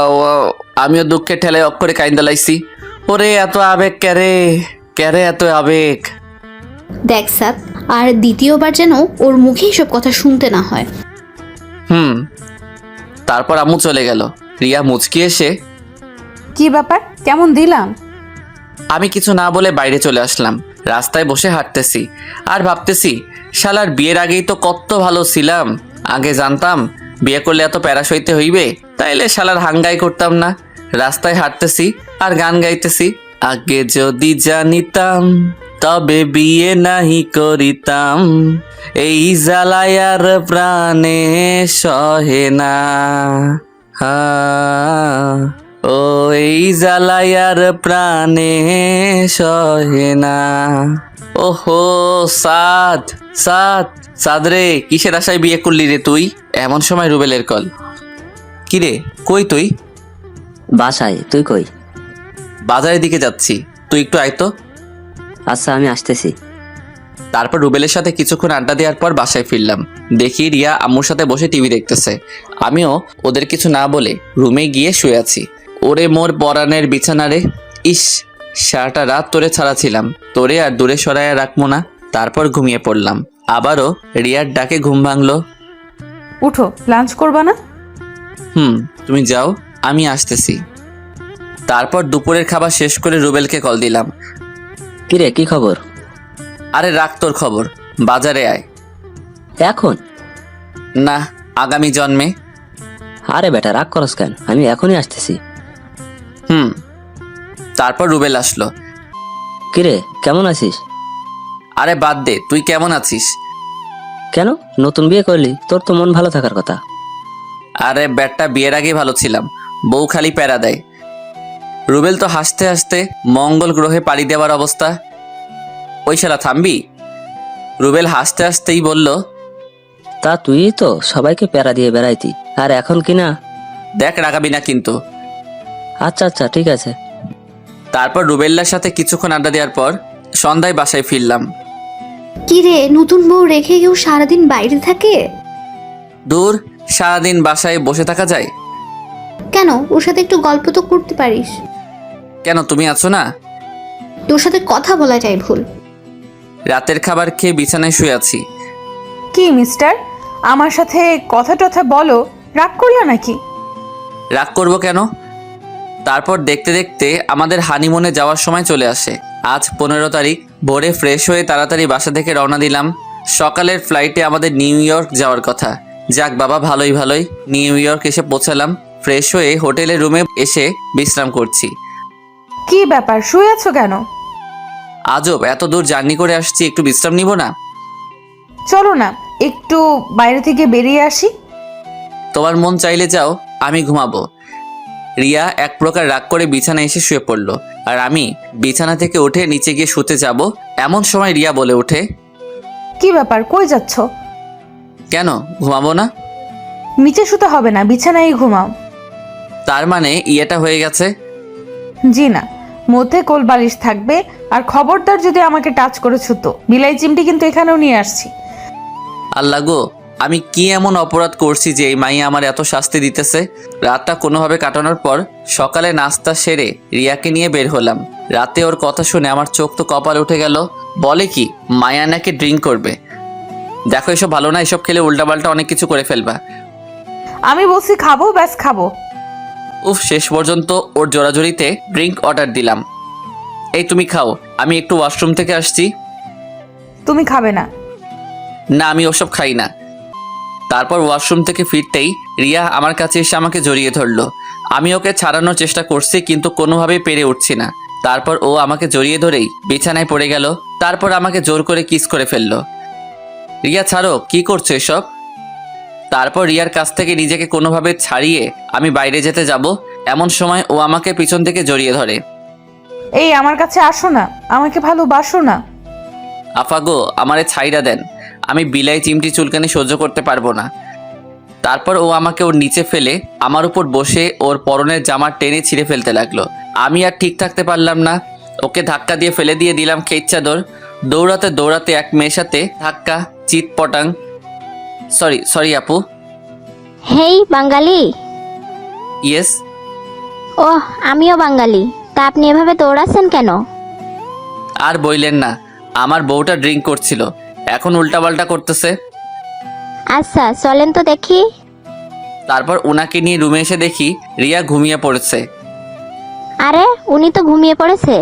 আমিও দুঃখের ঠেলায় অক্ষরে কাইন্দা লাইছি। ওরে এত আবেগ ক্যারে, ক্যারে এত আবেগ। দেখ সাদ, আর দ্বিতীয়বার যেন ওর মুখে সব কথা শুনতে না হয়। তারপর আম্মু চলে গেল। রিয়া মুচকি এসে, কি ব্যাপার, কেমন দিলাম? আমি কিছু না বলে বাইরে চলে আসলাম। রাস্তায় বসে হাঁটতেছি আর ভাবতেছি, শালার বিয়ের আগেই তো কত ভালো ছিলাম। আগে জানতাম বিয়ে করলে এত প্যারা সইতে হইবে, তাইলে শালার হাঙ্গাই করতাম না। রাস্তায় হাঁটতেছি আর গান গাইতেছি, আগে যদি জানিতাম তবে বিয়ে নাহি করিতাম, এই জ্বালায়ার প্রাণে সহে না। ও এই জ্বালায়ার প্রাণে সহে না। ওহো সাদ, সাদ, সাদ রে, কিসের আশায় বিয়ে করলি রে তুই? এমন সময় রুবেলের কল। কি রে, কই তুই? বাসায়, তুই কই? বাজারের দিকে যাচ্ছি, তুই একটু আয় তো। আচ্ছা আমি আসতেছি। তারপর রুবেলের সাথে কিছুক্ষণ আড্ডা দেওয়ার পর বাসায় ফিরলাম। দেখি রিয়া আম্মুর সাথে বসে টিভি দেখতেছে। আমিও ওদের কিছু না বলে রুমে গিয়ে শুয়ে আছি। ওরে মোর পরাণের বিছানা রে, ইস সারাটা রাত তোরে ছাড়া ছিলাম, তোরে আর দূরে সরাইয়া রাখবো না। তারপর ঘুমিয়ে পড়লাম। আবারও রিয়ার ডাকে ঘুম ভাঙলো। উঠো, লাঞ্চ করবা না? তুমি যাও, আমি আসতেছি। তারপর দুপুরের খাবার শেষ করে রুবেলকে কল দিলাম। কিরে কি খবর? আরে রাখ তোর খবর, বাজারে আয়। এখন না, আগামী জন্মে। আরে বেটা রাগ করস কেন, আমি এখনই আসতেছি। তারপর রুবেল আসলো। কিরে কেমন আছিস? আরে বাদ দে, তুই কেমন আছিস? কেন, নতুন বিয়ে করলি, তোর তো মন ভালো থাকার কথা। আরে ব্যাটটা বিয়ের আগেই ভালো ছিলাম, বউ খালি প্যারা দেয়। রুবেল তো হাসতে হাসতে মঙ্গল গ্রহে পাড়ি দেওয়ার অবস্থা। ওই শালা থামবি? রুবেল হাসতে হাসতেই বলল, তা তুই তো সবাইকে প্যারা দিয়ে বেড়াইতি, আর এখন কিনা। দেখ রাগাবি না কিন্তু। আচ্ছা আচ্ছা ঠিক আছে। তারপর রুবেল্লার সাথে কিছুক্ষণ আড্ডা দেওয়ার পর সন্ধ্যায় বাসায় ফিরলাম। কি রে, নতুন বউ রেখে কেউ সারাদিন বাইরে থাকে? দূর, সারাদিন বাসায় বসে থাকা যায়? কেন, ওর সাথে একটু গল্প তো করতে পারিস। কেন, তুমি আছো না? তোর সাথে কথা বলাটাই ভুল। রাতের খাবার খেয়ে বিছানায় শুয়ে আছি। কি মিস্টার, আমার সাথে কথা টথা বলো, রাগ করলো নাকি? রাগ করবো কেন? তারপর দেখতে দেখতে আমাদের হানিমুনে যাওয়ার সময় চলে আসে। আজ 15 তারিখ। ভোরে ফ্রেশ হয়ে তাড়াতাড়ি বাসা থেকে রওনা দিলাম। সকালের ফ্লাইটে আমাদের নিউ ইয়র্ক যাওয়ার কথা। যাক বাবা, ভালোই ভালোই নিউ ইয়র্ক এসে পৌঁছালাম। ফ্রেশ হয়ে হোটেলের রুমে এসে বিশ্রাম করছি। কি ব্যাপার, শুয়ে আছো কেন? আজব, এত দূর জার্নি করে আসছি, একটু বিশ্রাম নিব না? চলো না একটু বাইরে থেকে বেরিয়ে আসি। তোমার মন চাইলে যাও, আমি ঘুমাবো। রিয়া এক প্রকার রাগ করে বিছানায় এসে শুয়ে পড়ল, আর আমি বিছানা থেকে উঠে নিচে গিয়ে শুতে যাব। এমন সময় রিয়া বলে ওঠে, কি ব্যাপার, কই যাচ্ছ? কেন, ঘুমাবো না? নিচে শুতে হবে না, বিছানায় ঘুমাও। তার মানে ইয়েটা হয়ে গেছে? জি না, মধ্যে কোল বালিশ থাকবে। আর খবরদার যদি আমাকে টাচ করেছো তো বিলাই চিমটি কিন্তু এখানেও নিয়ে আসছি। আল্লাহ গো, আমি কি এমন অপরাধ করছি যে এই মাইয়া আমার এত শাস্তি দিতেছে? রাতটা কোনোভাবে কাটানোর পর সকালে নাস্তা সেরে রিয়াকে নিয়ে বের হলাম। রাতে ওর কথা শুনে আমার চোখ তো কপাল উঠে গেল। বলে কি মায়া নাকি ড্রিঙ্ক করবে। দেখো, এসব ভালো না, এসব খেলে উল্টাপাল্টা অনেক কিছু করে ফেলবা। আমি বলছি খাবো, ব্যাস খাবো। উফ, শেষ পর্যন্ত ওর জোরাজোরিতে ড্রিঙ্ক অর্ডার দিলাম। এই তুমি খাও, আমি একটু ওয়াশরুম থেকে আসছি। তুমি খাবে না? না, আমি ওসব খাই না। তারপর ওয়াশরুম থেকে ফিরতেই রিয়া আমার কাছে এসে আমাকে জড়িয়ে ধরলো। আমি ওকে ছাড়ানোর চেষ্টা করছি, কিন্তু কোনোভাবেই পেরে উঠছি না। তারপর ও আমাকে জড়িয়ে ধরেই বিছানায় পড়ে গেল। তারপর আমাকে জোর করে কিস করে ফেললো। রিয়া ছাড়ো, কি করছো এসব? তারপর রিয়ার কাছ থেকে নিজেকে কোনোভাবে ছাড়িয়ে আমি বাইরে যেতে যাব, এমন সময় ও আমাকে পিছন থেকে জড়িয়ে ধরে। এই আমার কাছে আসো না, আমাকে ভালোবাসো না। আফাগো, আমারে ছাইড়া দেন, আমি বিলাই চিমটি চুলকানি সহ্য করতে পারবো না। তারপর ও আমাকে ওর নিচে ফেলে আমার উপর বসে ওর পরনের জামা টেনে ছিঁড়ে ফেলতে লাগলো। আমি আর ঠিক থাকতে পারলাম না, ওকে ধাক্কা দিয়ে ফেলে দিয়ে দিলাম খেইচ চাদর। দৌড়াতে দৌড়াতে এক মেয়ের সাথে ধাক্কা, চিৎ পটাং। সরি আপু। হেই বাঙালি। ইয়েস। ওহ, আমিও বাঙালি। তা আপনি এভাবে দৌড়াচ্ছেন কেন? আর বইলেন না, আমার বউটা ড্রিঙ্ক করছিল, এখন উল্টাপাল্টা করতেছে। আচ্ছা চলেন তো দেখি। তারপর ওনাকে নিয়ে রুমে এসে দেখি রিয়া ঘুমিয়ে পড়েছে। আরে উনি তো ঘুমিয়ে পড়েছে।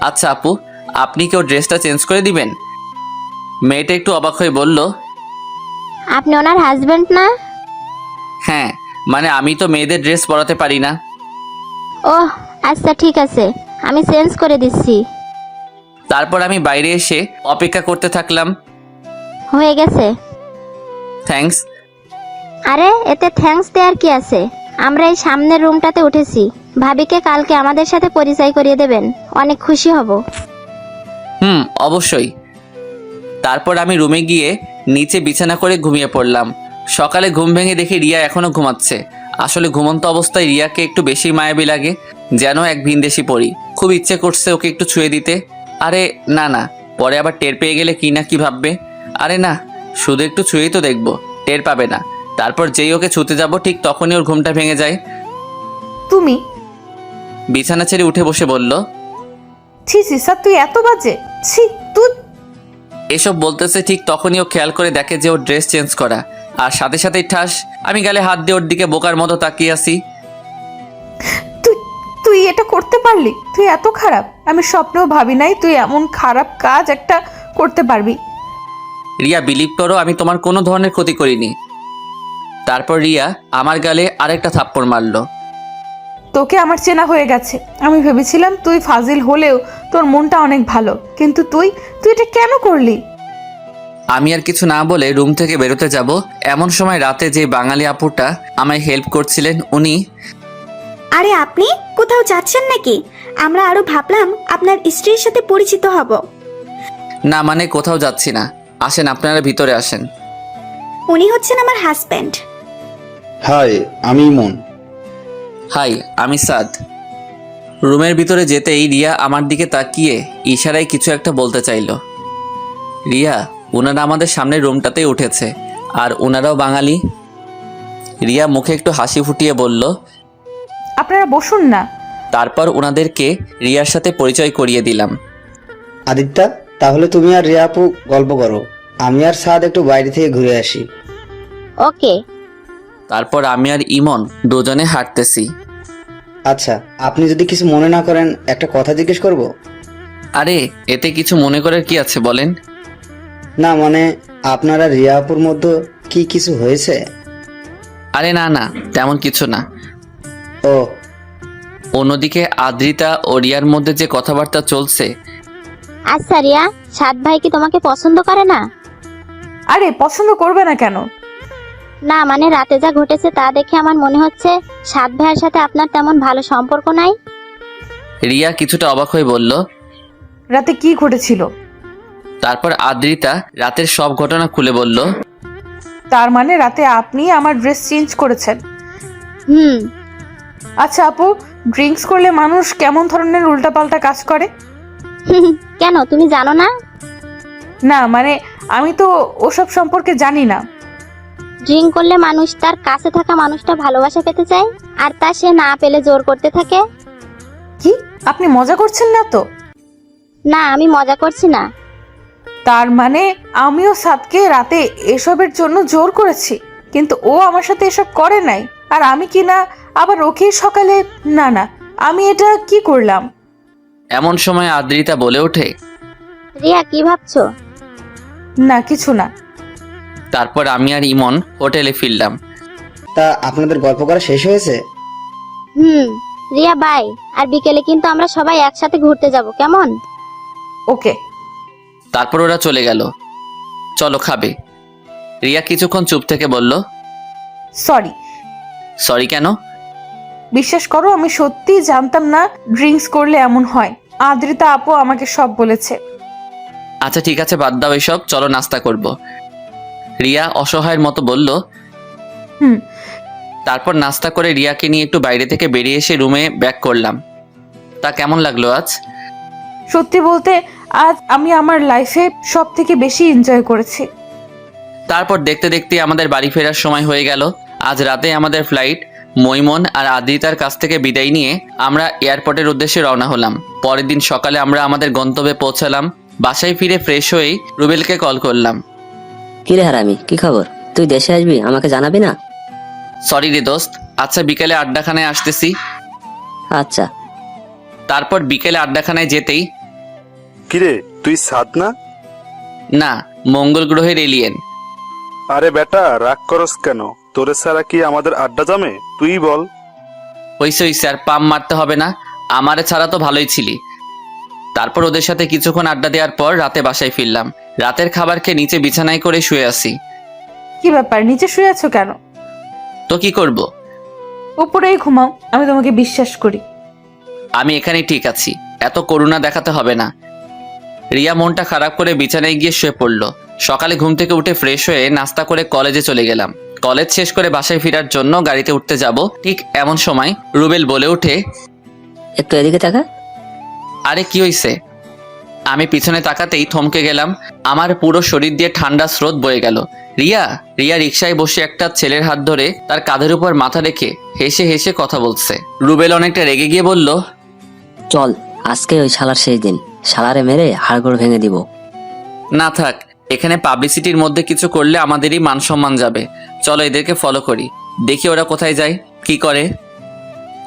আচ্ছা আপু, আপনি কি ওর ড্রেসটা চেঞ্জ করে দিবেন? মেয়েটা একটু অবাক হয়ে বলল, আপনি ওনার হাজবেন্ড না? হ্যাঁ, মানে আমি তো মেয়েদের ড্রেস পরাতে পারি না। ওহ আচ্ছা ঠিক আছে, আমি চেঞ্জ করে দিচ্ছি। তারপর আমি বাইরে এসে অপেক্ষা করতে থাকলাম। হয়ে গেছে। থ্যাঙ্কস। আরে এতে থ্যাঙ্কস দেওয়ার কি আছে? আমরা এই সামনের রুমটাতে উঠেছি। ভাবিকে কালকে আমাদের সাথে পরিচয় করিয়ে দেবেন, অনেক খুশি হব। অবশ্যই। তারপর আমি রুমে গিয়ে নিচে বিছানা করে ঘুমিয়ে পড়লাম। সকালে ঘুম ভেঙে দেখি রিয়া এখনো ঘুমাচ্ছে। আসলে ঘুমন্ত অবস্থায় রিয়াকে একটু বেশি মায়াবী লাগে, যেন এক ভিনদেশি পড়ি। খুব ইচ্ছে করছে ওকে একটু ছুঁয়ে দিতে। আরে না, পরে আবার টের পেয়ে গেলে কি না কি ভাববে। আরে না, শুধু একটু ছুঁয়েই তো দেখবো, টের পাবে না। তারপর যেই ওকে ছুঁতে যাব ঠিক তখনই ওর ঘুমটা ভেঙে যায়। তুমি? বিছানা ছেড়ে উঠে বসে বলল, ছি ছি স্যার, তুই এত বাজে, ছি তুই। এসব বলতেছে ঠিক তখনই ও খেয়াল করে দেখে যে ওর ড্রেস চেঞ্জ করা, আর সাথে সাথেই ঠাস। আমি গালে হাত দিয়ে ওর দিকে বোকার মতো তাকিয়ে আসি। তুই এটা করতে পারলি? তুই এত খারাপ, আমি স্বপ্নেও ভাবি নাই তুই এমন খারাপ কাজ একটা করতে পারবি। রিয়া, বিলিভ করো আমি তোমার কোনো ধরনের ক্ষতি করিনি। তারপর রিয়া আমার গালে আরেকটা থাপ্পড় মারলো। তোকে আমার চেনা হয়ে গেছে। আমি ভেবেছিলাম তুই ফাজিল হলেও তোর মনটা অনেক ভালো, কিন্তু তুই এটা কেন করলি? আমি আর কিছু না বলে রুম থেকে বেরোতে যাব, এমন সময় রাতে যে বাঙালি আপুটা আমায় হেল্প করছিলেন উনি, আরে আপনি কোথাও যাচ্ছেন নাকি? আমরা আরো ভাবলাম আপনার স্ত্রীর সাথে পরিচিত হব। না মানে কোথাও যাচ্ছি না, আসেন আপনারা ভিতরে আসেন। উনি হচ্ছেন আমার হাজব্যান্ড। হাই, আমি ইমন। হাই, আমি সাদ। রুমের ভিতরে যেতেই রিয়া আমার দিকে তাকিয়ে ইশারায় কিছু একটা বলতে চাইলো। রিয়া, ওনারা আমাদের সামনের রুমটাতেই উঠেছে, আর ওনারাও বাঙালি। রিয়া মুখে একটু হাসি ফুটিয়ে বলল, আপনারা বসুন না। তারপর ওনাদেরকে রিয়ার সাথে পরিচয় করিয়ে দিলাম। আদিত্যা, তাহলে তুমি আর রিয়া আপু গল্প করো, আমি আর সাদ একটু বাইরে থেকে ঘুরে আসি। ওকে। তারপর আমি আর ইমন দুজনে হাঁটতেছি। আচ্ছা, আপনি যদি কিছু মনে না করেন একটা কথা জিজ্ঞেস করব? আরে এতে কিছু মনে করার কি আছে বলেন। না মানে, আপনারা রিয়া আপুর মধ্যে কি কিছু হয়েছে? আরে না না, তেমন কিছু না। ও, অন্যদিকে আদ্রিতা ও রিয়ার মধ্যে যে কথাবার্তা চলছে। আচ্ছা রিয়া, সাত ভাই কি তোমাকে পছন্দ করে না? আরে পছন্দ করবে না কেন? না মানে রাতে যা ঘটেছে তা দেখে আমার মনে হচ্ছে সাত ভাইয়ের সাথে আপনার তেমন ভালো সম্পর্ক নাই। রিয়া কিছুটা অবাক হয়ে বলল। রাতে কি ঘটেছিল? তারপর আদ্রিতা রাতের সব ঘটনা খুলে বলল। তার মানে রাতে আপনি আমার ড্রেস চেঞ্জ করেছেন? হুম। আচ্ছা আপু, ড্রিঙ্কস করলে মানুষ কেমন ধরনের উল্টাপাল্টা কাজ করে? কেন, তুমি জানো না? না মানে আমি তো ওসব সম্পর্কে জানি না। ড্রিঙ্ক করলে মানুষ তার কাছে থাকা মানুষটা ভালোবাসা পেতে চায়, আর তা সে না পেলে জোর করতে থাকে। কি আপনি মজা করছেন না তো? না, আমি মজা করছি না। তার মানে আমিও সাদকে রাতে এসবের জন্য জোর করেছি, কিন্তু ও আমার সাথে এসব করে নাই, আর আমি কি না আবার ওকে সকালে? না না, আমি এটা কি করলাম? এমন সময় আদ্রিতা বলে ওঠে। রিয়া কি ভাবছো? না কিছু না। তারপর আমি আর ইমন হোটেলে ফিরলাম। তা আপনাদের গল্প করা শেষ হয়েছে? হুম। রিয়া বাই, আর বিকেলে কিন্তু আমরা সবাই একসাথে ঘুরতে যাব, কেমন? ওকে। তারপর ওরা চলে গেল। চলো খাবে। রিয়া কিছুক্ষণ চুপ থেকে বলল, সরি। সরি কেন? বিশ্বাস করো, আমি সত্যি জানতাম না ড্রিঙ্কস করলে এমন হয়। আদ্রিতা আপু আমাকে সব বলেছে। আচ্ছা ঠিক আছে, বাদ দাও এসব, চলো নাস্তা করব। রিয়া অসহায়ের মতো বলল। হুম। তারপর নাস্তা করে রিয়াকে নিয়ে একটু বাইরে থেকে বেরিয়ে এসে রুমে ব্যাক করলাম। তা কেমন লাগলো আজ? সত্যি বলতে আজ আমি আমার লাইফে সব থেকে বেশি এনজয় করেছি। তারপর দেখতে দেখতে আমাদের বাড়ি ফেরার সময় হয়ে গেল। আজ রাতে আমাদের ফ্লাইট। মৈমন আর আদ্রিতার কাছ থেকে বিদায় নিয়ে আমরা এয়ারপোর্টের উদ্দেশ্যে রওনা হলাম। পরের দিন সকালে আমরা আমাদের গন্তব্যে পৌঁছালাম। বাসায় ফিরে ফ্রেশ হয়েই রুবেলকে কল করলাম। কি রে হারামি, কি খবর? তুই দেশে আসবি, আমাকে জানাবি না? সরি রে দোস্ত, আচ্ছা বিকেলে আড্ডাখানায় আসতেছি। আচ্ছা। তারপর বিকেলে আড্ডাখানায় যেতেই, কিরে তুই সাদ না? না, মঙ্গল গ্রহের এলিয়েন। আরে বেটা, রাগ করস কেন? তোরে ছাড়া কি আমাদের আড্ডা জমে? তুই বল। হইছে আর পাম মারতে হবে না, আমারে ছাড়া তো ভালোই ছিলি। তারপর ওদের সাথে কিছুক্ষণ আড্ডা দেওয়ার পর রাতে বাসায় ফিরলাম। রাতের খাবার খেয়ে নিচে বিছানায় করে শুয়ে আসি। কি ব্যাপার, নিচে শুয়ে আছো কেন? তো কি করব? উপরেই ঘুমাও, আমি তোমাকে বিশ্বাস করি। আমি এখানেই ঠিক আছি, এত করুণা দেখাতে হবে না। রিয়া মনটা খারাপ করে বিছানায় গিয়ে শুয়ে পড়লো। সকালে ঘুম থেকে উঠে ফ্রেশ হয়ে নাস্তা করে কলেজে চলে গেলাম। কলেজ শেষ করে বাসায় ফেরার জন্য গাড়িতে উঠতে যাব, ঠিক এমন সময় রুবেল বলে ওঠে, একটু এদিকে তাকা। আরে কি হইছে? আমি পিছনে তাকাতেই থমকে গেলাম। আমার পুরো শরীর দিয়ে ঠান্ডা স্রোত বয়ে গেল। রিয়া রিয়া রিকশায় বসে একটা ছেলের হাত ধরে তার কাঁধের উপর মাথা রেখে হেসে হেসে কথা বলছে। রুবেল অনেকটা রেগে গিয়ে বলল, চল, আজকে ওই শালার সেই দিন, শালারে মেরে হাড়গোড় ভেঙে দিব। না থাক, এখানে পাবলিসিটির মধ্যে কিছু করলে আমাদেরই মান সম্মান যাবে। চলো এদেরকে ফলো করি, দেখি ওরা কোথায় যায়, কি করে।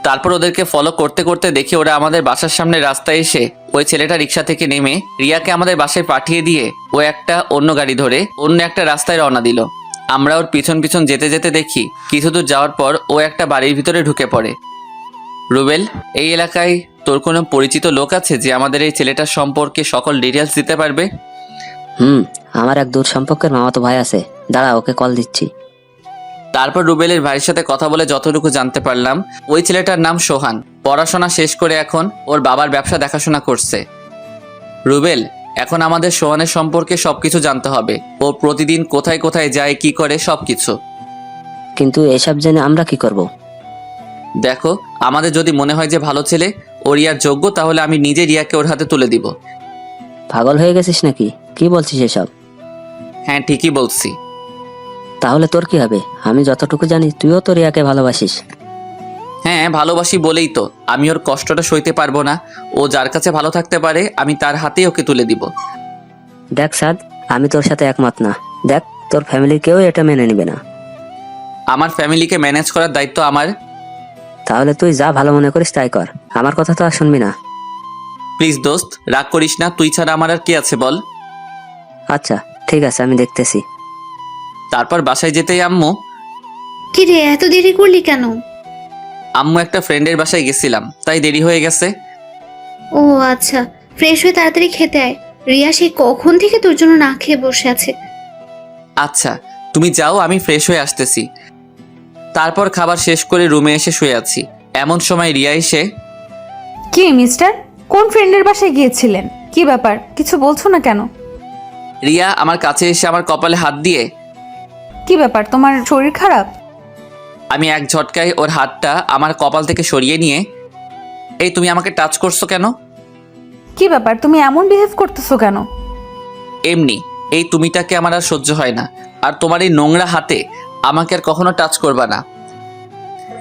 তারপর ওদেরকে ফলো করতে করতে দেখি ওরা আমাদের বাসার সামনে রাস্তায় এসে ওই ছেলেটা রিক্সা থেকে নেমে রিয়াকে আমাদের বাসায় পাঠিয়ে দিয়ে ও একটা অন্য গাড়ি ধরে অন্য একটা রাস্তায় রওনা দিল। আমরা ওর পিছন পিছন যেতে যেতে দেখি কিছু দূর যাওয়ার পর ও একটা বাড়ির ভিতরে ঢুকে পড়ে। রুবেল, এই এলাকায় তোর কোনো পরিচিত লোক আছে যে আমাদের এই ছেলেটার সম্পর্কে সকল ডিটেলস দিতে পারবে? আমার এক দূর সম্পর্কের মামাতো ভাই আছে, দাঁড়া ওকে কল দিচ্ছি। তারপর রুবেলের ভাইয়ের সাথে কথা বলে যতটুকু জানতে পারলাম, ওই ছেলেটার নাম সোহান। পড়াশোনা শেষ করে এখন ওর বাবার ব্যবসা দেখাশোনা করছে। রুবেল, এখন আমাদের সোহানের সম্পর্কে সবকিছু জানতে হবে। ও প্রতিদিন কোথায় কোথায় যায়, কি করে, সবকিছু। কিন্তু এসব জেনে আমরা কি করব? দেখো, আমাদের যদি মনে হয় যে ভালো ছেলে, ও রিয়ার যোগ্য, তাহলে আমি নিজে রিয়াকে ওর হাতে তুলে দিব। পাগল হয়ে গেছিস নাকি? কি বলছিস এসব? হ্যাঁ ঠিকই বলছি। তাহলে তোর কি হবে? আমি যতটুকু জানি তুইও তো রিয়াকে ভালোবাসিস। হ্যাঁ ভালোবাসি বলেই তো আমি ওর কষ্টটা সইতে পারবো না। ও যার কাছে ভালো থাকতে পারে আমি তার হাতেই ওকে তুলে দিব। দেখ সাদ, আমি তোর সাথে একমত না। দেখ, তোর ফ্যামিলির কেউ এটা মেনে নিবে না। আমার ফ্যামিলিকে ম্যানেজ করার দায়িত্ব আমার। তাহলে তুই যা ভালো মনে করিস তাই কর, আমার কথা তো আর শুনবি না। প্লিজ দোস্ত রাগ করিস না, তুই ছাড়া আমার আর কে আছে বল। আচ্ছা ঠিক আছে, আমি দেখতেছি। তারপর বাসায় যেতেই আম্মু কি রে, এত দেরি করলি কেন? একটা ফ্রেন্ডের বাসায় গেছিলাম তাই দেরি হয়ে গেছে। ও আচ্ছা, ফ্রেশ হয়ে তাড়াতাড়ি খেতে আয়। রিয়া সেই কখন থেকে তোর জন্য না খেয়ে বসে আছে। আচ্ছা তুমি যাও, আমি ফ্রেশ হয়ে আসতেছি। তারপর খাবার শেষ করে রুমে এসে শুয়ে আছি। এমন সময় রিয়া এসে, কি মিস্টার, কোন ফ্রেন্ডের বাসায় গিয়েছিলেন? কি ব্যাপার, কিছু বলছো না কেন? রিয়া আমার কাছে এসে আমার কপালে হাত দিয়ে, কি ব্যাপার, তোমার শরীর খারাপ? আমি এক ঝটকায় ওর হাতটা আমার কপাল থেকে সরিয়ে নিয়ে, এই তুমি আমাকে টাচ করছো কেন? কি ব্যাপার, তুমি এমন বিহেভ করতেছো কেন? এমনি, এই তুমিটাকে আমার আর সহ্য হয় না। আর তোমার এই নোংরা হাতে আমাকে আর কখনো টাচ করবা না।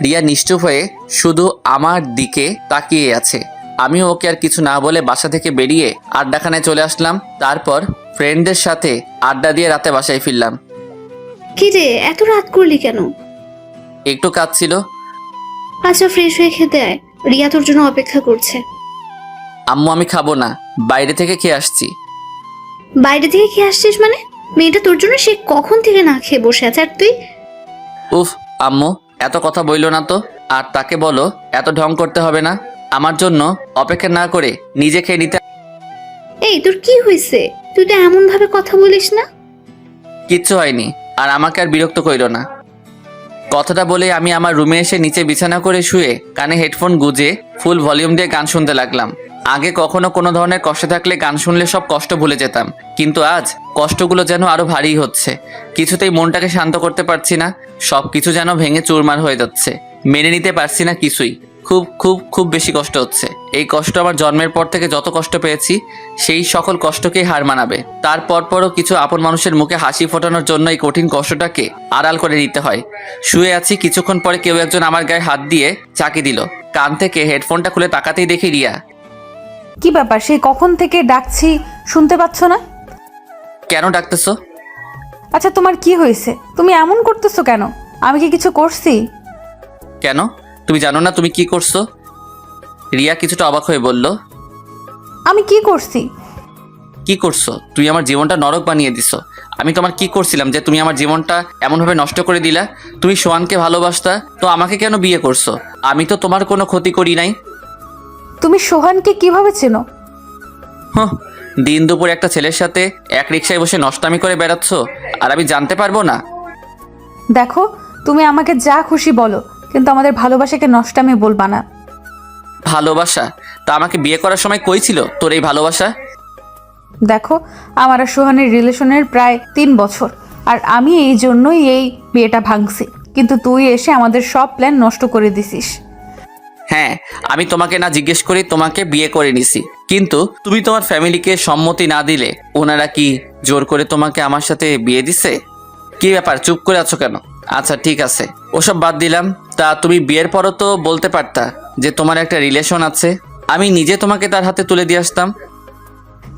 রিয়া নিশ্চুপ হয়ে শুধু আমার দিকে তাকিয়ে আছে। আমিও ওকে আর কিছু না বলে বাসা থেকে বেরিয়ে আড্ডাখানায় চলে আসলাম। তারপর ফ্রেন্ডদের সাথে আড্ডা দিয়ে রাতে বাসায় ফিরলাম। কি রে, এত রাত করলি কেন? একটু কাজ ছিল। আচ্ছা ফ্রেশ হয়ে খেতে আয়, রিয়া তোর জন্য অপেক্ষা করছে। আম্মু আমি খাবো না, বাইরে থেকে খেয়ে আসছি। বাইরে থেকে খেয়ে আসছিস মানে? মেয়েটা তোর জন্য সে কখন থেকে না খেয়ে বসে আছে, আর তুই? উফ আম্মু এত কথা বইলো না তো। আর তাকে বলো এত ঢং করতে হবে না। আমার জন্য অপেক্ষা না করে নিজে খেয়ে নিতে। এই তোর কি হয়েছে? তুই তো এমন ভাবে কথা বলিস না। কিচ্ছু হয়নি, আর আমাকে আর বিরক্ত কইরো না। কথাটা বলে আমি আমার রুমে এসে নিচে বিছানা করে শুয়ে কানে হেডফোন গুজে ফুল ভলিউম দিয়ে গান শুনতে লাগলাম। আগে কখনো কোনো ধরনের কষ্ট থাকলে গান শুনলে সব কষ্ট ভুলে যেতাম, কিন্তু আজ কষ্টগুলো যেন আরো ভারী হচ্ছে। কিছুতেই মনটাকে শান্ত করতে পারছি না, সব কিছু যেন ভেঙে চুরমার হয়ে যাচ্ছে। মেনে নিতে পারছি না কিছুই। খুব খুব খুব বেশি কষ্ট হচ্ছে। এই কষ্ট আমার জন্মের পর থেকে যত কষ্ট পেয়েছি সেই সকল কষ্টকেই হার মানাবে। তারপরও কিছু আপন মানুষের মুখে হাসি ফোটানোর জন্য এই কঠিন কষ্টটাকে আড়াল করে নিতে হয়। শুয়ে আছি, কিছুক্ষণ পরে কেউ একজন আমার গায়ে হাত দিয়ে চাকি দিল। কান থেকে হেডফোনটা খুলে তাকাতেই দেখি রিয়া। কি ব্যাপার, সেই কখন থেকে ডাকছি শুনতে পাচ্ছ না? কেন ডাকতেছো? আচ্ছা তোমার কি হয়েছে, তুমি এমন করতেছো কেন? আমি কি কিছু করছি? কেন তুমি জানো না তুমি কি করছো? রিয়া কিছুটা অবাক হয়ে বলল, আমি কি করছি? কি করছো? তুই আমার জীবনটা নরক বানিয়ে দিছো। আমি তোমার কি করছিলাম যে তুমি আমার জীবনটা এমনভাবে নষ্ট করে দিলা? তুমি সোহানকে ভালোবাসতা তো আমাকে কেন বিয়ে করছো? আমি তো তোমার কোনো ক্ষতি করি নাই। তুমি সোহানকে কিভাবে চেনো? হ্যাঁ, দিন দুপুর একটা ছেলের সাথে এক রিকশায় বসে নষ্টামি করে বেড়াচ্ছ আর আমি জানতে পারবো না? দেখো, তুমি আমাকে যা খুশি বলো, কিন্তু আমাদের ভালোবাসাকে নষ্টামি বলবা না। ভালোবাসা? তা আমাকে বিয়ে করার সময় কই ছিল তোর এই ভালোবাসা? দেখো, আমার আর সোহানের রিলেশনের প্রায় 3 বছর, আর আমি এই জন্যই এই বিয়েটা ভাঙছি, কিন্তু তুই এসে আমাদের সব প্ল্যান নষ্ট করে দিছিস। হ্যাঁ, আমি তোমাকে না জিজ্ঞেস করি তোমাকে বিয়ে করে নিছি, কিন্তু তুমি তোমার ফ্যামিলিকে সম্মতি না দিলে ওনারা কি জোর করে তোমাকে আমার সাথে বিয়ে দিছে? কি ব্যাপার, চুপ করে আছো কেন? আচ্ছা ঠিক আছে, ওসব বাদ দিলাম। তা তুমি বিয়ের পরও তো বলতে পারতা যে তোমার একটা রিলেশন আছে, আমি নিজে তোমাকে তার হাতে তুলে দিয়ে আসতাম।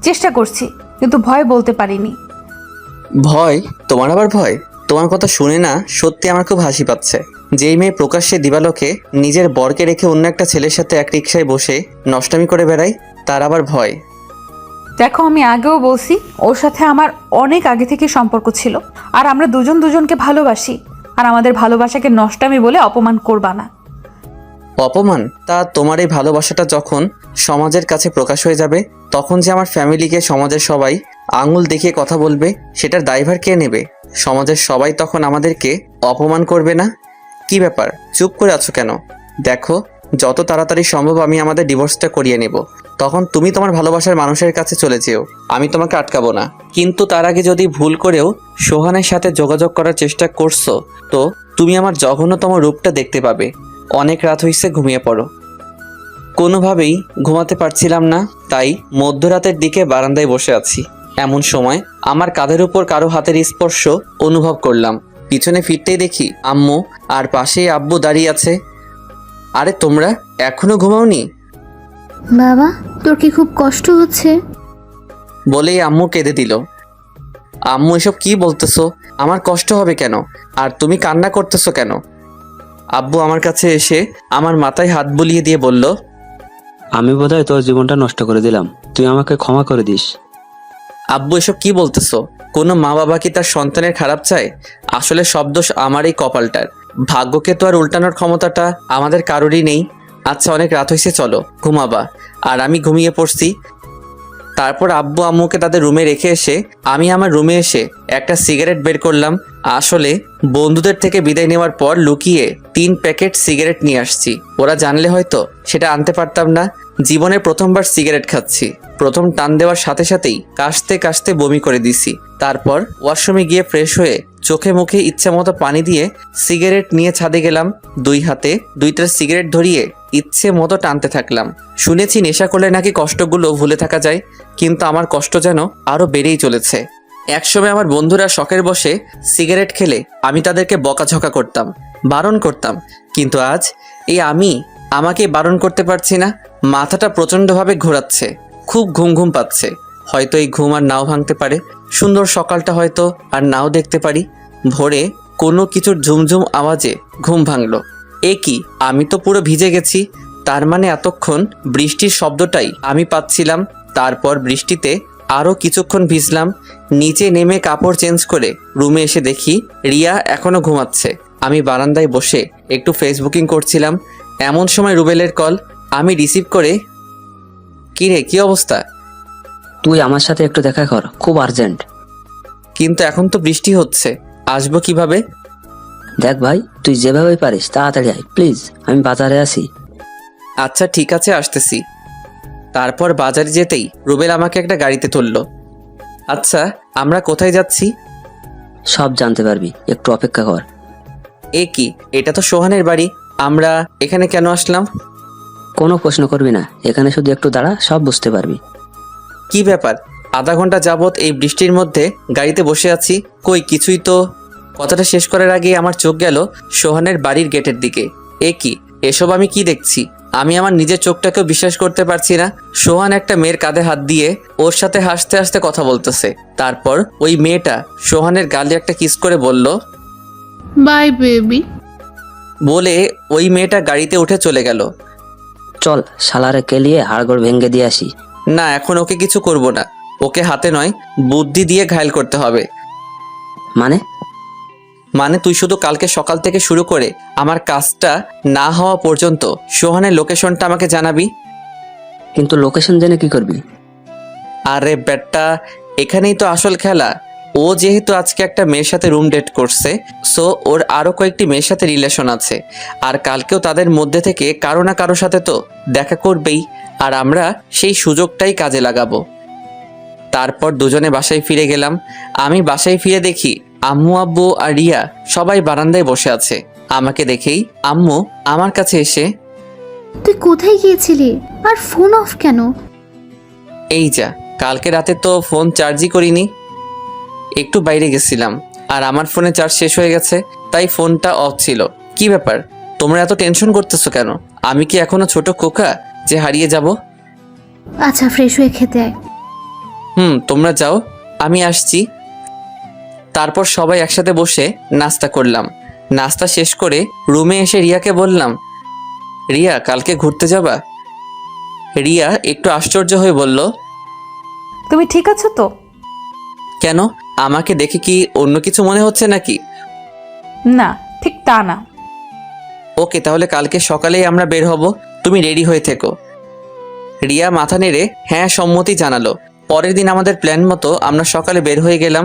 চেষ্টা করছি, কিন্তু ভয় বলতে পারিনি। ভয়? তোমার আবার ভয়? তোমার কথা শুনে না সত্যি আমার খুব হাসি পাচ্ছে। যেই মেয়ে প্রকাশ্যে দিবালোকে নিজের বরকে রেখে অন্য একটা ছেলের সাথে এক রিকশায় বসে নষ্টামি করে বেড়ায়, তার আবার ভয়? দেখো, আমি আগেও বলছি ওর সাথে আমার অনেক আগে থেকে সম্পর্ক ছিল, আর আমরা দুজন দুজনকে ভালোবাসি, আর আমাদের ভালোবাসাকে নষ্টামি বলে অপমান করবা না। অপমান? তা তোমার এই ভালোবাসাটা যখন সমাজের কাছে প্রকাশ হয়ে যাবে তখন যে আমার ফ্যামিলিকে সমাজের সবাই আঙুল দেখিয়ে কথা বলবে, সেটার দায়ভার কে নেবে? সমাজের সবাই তখন আমাদেরকে অপমান করবে না? কি ব্যাপার, চুপ করে আছো কেন? দেখো, যত তাড়াতাড়ি সম্ভব আমি আমাদের ডিভোর্সটা করিয়ে নেব, তখন তুমি তোমার ভালোবাসার মানুষের কাছে চলে যেও, আমি তোমাকে আটকাবো না। কিন্তু তার আগে যদি ভুল করেও সোহানের সাথে যোগাযোগ করার চেষ্টা করছো তো তুমি আমার জঘন্যতম রূপটা দেখতে পাবে। অনেক রাত হয়েছে, ঘুমিয়ে পড়ো। কোনোভাবেই ঘুমাতে পারছিলাম না, তাই মধ্যরাতের দিকে বারান্দায় বসে আছি। এমন সময় আমার কাঁধের উপর কারো হাতের স্পর্শ অনুভব করলাম। পিছনে ফিরতেই দেখি আম্মু আর পাশে আব্বু দাঁড়িয়ে আছে। আরে তোমরা এখনো ঘুমাওনি? বাবা, তোর কি খুব কষ্ট হচ্ছে? বলেই আম্মু কেঁদে দিল। আম্মু এসব কি বলতেছো? আমার কষ্ট হবে কেন? আর তুমি কান্না করতেছো কেন? আব্বু আমার কাছে এসে আমার মাথায় হাত বুলিয়ে দিয়ে বলল, আমি বোধহয় তোর জীবনটা নষ্ট করে দিলাম, তুই আমাকে ক্ষমা করে দিস। আব্বু এসব কি বলতেছো? কোনো মা বাবা কি তার সন্তানের খারাপ চায়? আসলে সব দোষ আমার এই কপালটার। ভাগ্যকে তো আর উল্টানোর ক্ষমতাটা আমাদের কারোরই নেই। আচ্ছা, অনেক রাত হয়েছে, চলো ঘুমাবা। আর আমি ঘুমিয়ে পড়ছি। তারপর আব্বু আম্মুকে তাদের রুমে রেখে এসে আমি আমার রুমে এসে একটা সিগারেট বের করলাম। আসলে বন্ধুদের থেকে বিদায় নেওয়ার পর লুকিয়ে 3 প্যাকেট সিগারেট নিয়ে আসছি। ওরা জানলে হয়তো সেটা আনতে পারতাম না। জীবনে প্রথমবার সিগারেট খাচ্ছি। প্রথম টান দেওয়ার সাথে সাথেই কাশতে কাশতে বমি করে দিছি। তারপর ওয়াশরুমে গিয়ে ফ্রেশ হয়ে চোখে মুখে ইচ্ছা মতো পানি দিয়ে সিগারেট নিয়ে ছাদে গেলাম। 2 হাতে 2টা সিগারেট ধরিয়ে ইচ্ছে মতো টানতে থাকলাম। শুনেছি নেশা করলে নাকি কষ্টগুলো ভুলে থাকা যায়, কিন্তু আমার কষ্ট যেন আরো বেড়েই চলেছে। একসময় আমার বন্ধুরা শখের বসে সিগারেট খেলে আমি তাদেরকে বকাঝকা করতাম, বারণ করতাম, কিন্তু আজ এই আমি আমাকে বারণ করতে পারছি না। মাথাটা প্রচণ্ডভাবে ঘোরাচ্ছে, খুব ঘুম ঘুম পাচ্ছে। হয়তো এই ঘুম আর নাও ভাঙতে পারে। সুন্দর সকালটা হয়তো আর নাও দেখতে পারি। ভোরে কোনো কিছুর ঝুমঝুম আওয়াজে ঘুম ভাঙলো। এ কি, আমি তো পুরো ভিজে গেছি। তার মানে এতক্ষণ বৃষ্টির শব্দটাই আমি পাচ্ছিলাম। তারপর বৃষ্টিতে আরও কিছুক্ষণ ভিজলাম। নিচে নেমে কাপড় চেঞ্জ করে রুমে এসে দেখি রিয়া এখনো ঘুমাচ্ছে। আমি বারান্দায় বসে একটু ফেসবুকিং করছিলাম। এমন সময় রুবেলের কল। আমি রিসিভ করে, কি রে, কি অবস্থা? তুই আমার সাথে একটু দেখা কর, খুব আর্জেন্ট। কিন্তু এখন তো বৃষ্টি হচ্ছে, আসবো কিভাবে? দেখ ভাই, তুই যেভাবে পারিস তাড়াতাড়ি আয় প্লিজ, আমি বাজারে আছি। আচ্ছা ঠিক আছে, আসতেছি। তারপর বাজারে যেতেই রুবেল আমাকে একটা গাড়িতে তুললো। আচ্ছা, আমরা কোথায় যাচ্ছি? সব জানতে পারবি, একটু অপেক্ষা কর। এ কি, এটা তো সোহানের বাড়ি। আমরা এখানে কেন আসলাম? কোনো প্রশ্ন করবি না, এখানে শুধু একটু দাঁড়া, সব বুঝতে পারবি। কি ব্যাপার? আধা ঘন্টা যাবত এই বৃষ্টির মধ্যে গাড়িতে বসে আছি, কই কিছুই তো। কথাটা শেষ করার আগে আমার চোখ গেল সোহানের বাড়ির গেটের দিকে। এ কি, এসব আমি কি দেখছি? আমি আমার নিজের চোখটাকেও বিশ্বাস করতে পারছি না। সোহান একটা মেয়ের কাঁধে হাত দিয়ে ওর সাথে হাসতে হাসতে কথা বলতেছে। তারপর ওই মেয়েটা সোহানের গালে একটা কিস করে বলল, বাই বেবি। বলে ওই মেয়েটা গাড়িতে উঠে চলে গেল। চল শালারে কেলিয়ে হাড়গোড় ভেঙে দিয়ে আসি। না, এখন ওকে কিছু করব না। ওকে হাতে নয়, বুদ্ধি দিয়ে ঘায়েল করতে হবে। মানে তুই শুধু কালকে সকাল থেকে শুরু করে আমার কাজটা না হওয়া পর্যন্ত সোহানের লোকেশনটা আমাকে জানাবি। কিন্তু লোকেশন জেনে কি করবি? আরে বেটা, এখানেই তো আসল খেলা। ও যেহেতু আজকে একটা মেয়ের সাথে রুম ডেট করছে, সো ওর আরো কয়েকটি মেয়ের সাথে রিলেশন আছে। আর কালকেও তাদের মধ্যে থেকে কারো না কারো সাথে তো দেখা করবেই। আর আমরা সেই সুযোগটাই কাজে লাগাবো। তারপর দুজনে বাসায় ফিরে গেলাম। আমি বাসায় ফিরে দেখি আম্মু, আব্বু আর রিয়া সবাই বারান্দায় বসে আছে। আমাকে দেখেই আম্মু আমার কাছে এসে, তুই কোথায় গিয়েছিলি আর ফোন অফ কেন? এই যা, কালকে রাতে তো ফোন চার্জই করিনি, একটু বাইরে গেছিলাম আর আমার ফোনে চার্জ শেষ হয়ে গেছে, তাই ফোনটা অফ ছিল। কি ব্যাপার, তোমরা এত টেনশন করতেছো কেন? আমি কি এখনো ছোট খোকা যে হারিয়ে যাব? আচ্ছা, ফ্রেশ হয়ে খেতে আয়। তোমরা যাও, আমি আসছি। তারপর সবাই একসাথে বসে নাস্তা করলাম। নাস্তা শেষ করে রুমে এসে রিয়াকে বললাম, রিয়া কালকে ঘুরতে যাবা? রিয়া একটু আশ্চর্য হয়ে বলল, তুমি ঠিক আছো তো? কেন, আমাকে দেখে কি অন্য কিছু মনে হচ্ছে নাকি? না, ঠিক তা না। ওকে, তাহলে কালকে সকালেই আমরা বের হব, তুমি রেডি হয়ে থেকো। রিয়া মাথা নেড়ে হ্যাঁ সম্মতি জানালো। পরের দিন আমাদের প্ল্যান মতো আমরা সকালে বের হয়ে গেলাম।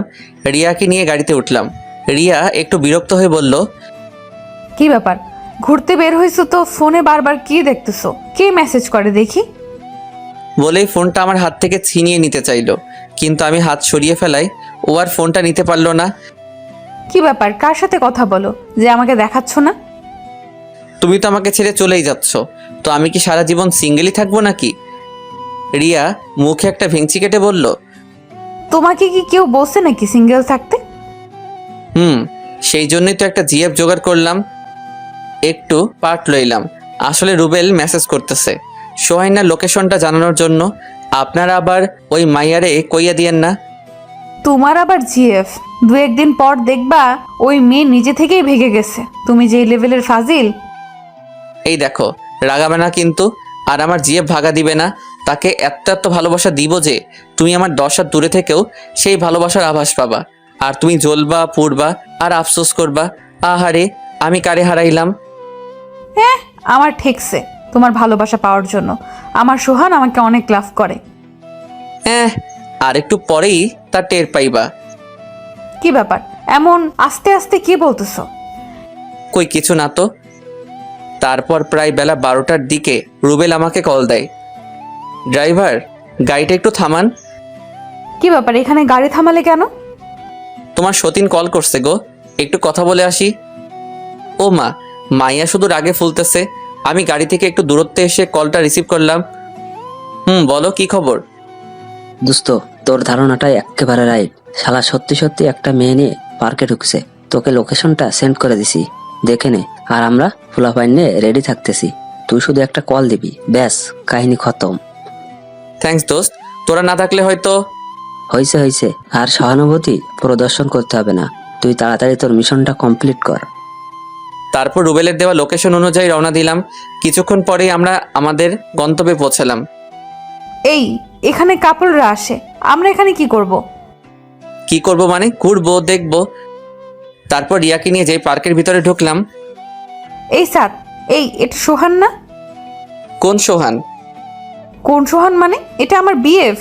রিয়াকে নিয়ে গাড়িতে উঠলাম। রিয়া একটু বিরক্ত হয়ে বলল, কি ব্যাপার, ঘুরতে বের হয়েছো তো ফোনে বারবার কি দেখতেছো? কে মেসেজ করে দেখি? বলেই ফোনটা আমার হাত থেকে ছিনিয়ে নিতে চাইলো, কিন্তু আমি হাত সরিয়ে ফেলাই ও আর ফোনটা নিতে পারলো না। কি ব্যাপার, কার সাথে কথা বলো যে আমাকে দেখাচ্ছ না? তুমি তো আমাকে ছেড়ে চলেই যাচ্ছ, তো আমি কি সারা জীবন সিঙ্গেলই থাকবো নাকি? রিয়া মুখে একটা ভেঙচি কেটে বলল, তোমাকে কি কেউ বলছে নাকি সিঙ্গেল থাকতে? সেই জন্যই তো একটা জিএফ জোগাড় করলাম, একটু পার্ট লইলাম। আসলে রুবেল মেসেজ করতেছে সোহাইনার লোকেশনটা জানানোর জন্য। আপনারা আবার ওই মাইয়ারে কইয়া দিয়েন না। তোমার আবার জিএফ? দু একদিন পর দেখবা ওই মেয়ে নিজে থেকেই ভেগে গেছে তুমি যেই লেভেলের ফাজিল। এই দেখো, রাগাবে না কিন্তু। আর আমার জিএফ ভাগা দিবে না। তাকে এত এত ভালোবাসা দিব যে তুমি আমার 10 হাত দূরে থেকেও সেই ভালোবাসার আভাস পাবা। আর তুমি জ্বলবা, পুড়বা আর আফসোস করবা, আহারে আমি কারে হারাইলাম। হ্যাঁ, আমার ঠেকছে তোমার ভালোবাসা পাওয়ার জন্য। আমার সোহান আমাকে অনেক লাভ করে। হ্যাঁ, আর একটু পরেই তার টের পাইবা। কি ব্যাপার এমন আস্তে আস্তে কি বলতেছো? কই কিছু না তো। তারপর প্রায় বেলা 12টার দিকে রুবেল আমাকে কল দেয়। ড্রাইভার, গাড়িটা একটু থামান। কি ব্যাপার এখানে গাড়ি থামালে কেন? তোমার সতীন কল করছে গো, একটু কথা বলে আসি। ও মা, মাইয়া শুধু রাগে ফুলতেছে। আমি গাড়ি থেকে একটু দূরত্বে এসে কলটা রিসিভ করলাম। বলো কি খবর? দোস্ত, তোর ধারণাটাই একেবারে রাইট। শালা সত্যি সত্যি একটা মেয়ে নিয়ে পার্কে ঢুকছে। তোকে লোকেশনটা সেন্ড করে দিছি, দেখে নে। আর আমরা ফুলাপাইন নিয়ে রেডি থাকতেছি। তুই শুধু একটা কল দিবি, ব্যাস কাহিনী খতম। থ্যাঙ্কস দোস্ত, তোরা না থাকলে হয়তো। হয়েছে, আর সহানুভূতি প্রদর্শন করতে হবে না। তুই তাড়াতাড়ি তোর মিশনটা কমপ্লিট কর। তারপর রুবেলের দেওয়া লোকেশন অনুযায়ী রওনা দিলাম। কিছুক্ষণ পরেই আমরা আমাদের গন্তব্যে পৌঁছালাম। এই এখানে কাপড়রা আসে, আমরা এখানে কি করব? কি করব মানে? ঘুরবো, দেখবো। তারপর রিয়াকে নিয়ে যেই পার্কের ভিতরে ঢুকলাম। এই সাত, এটা সোহান না? কোন সোহান? কোন সোহান মানে? এটা আমার বিএফ।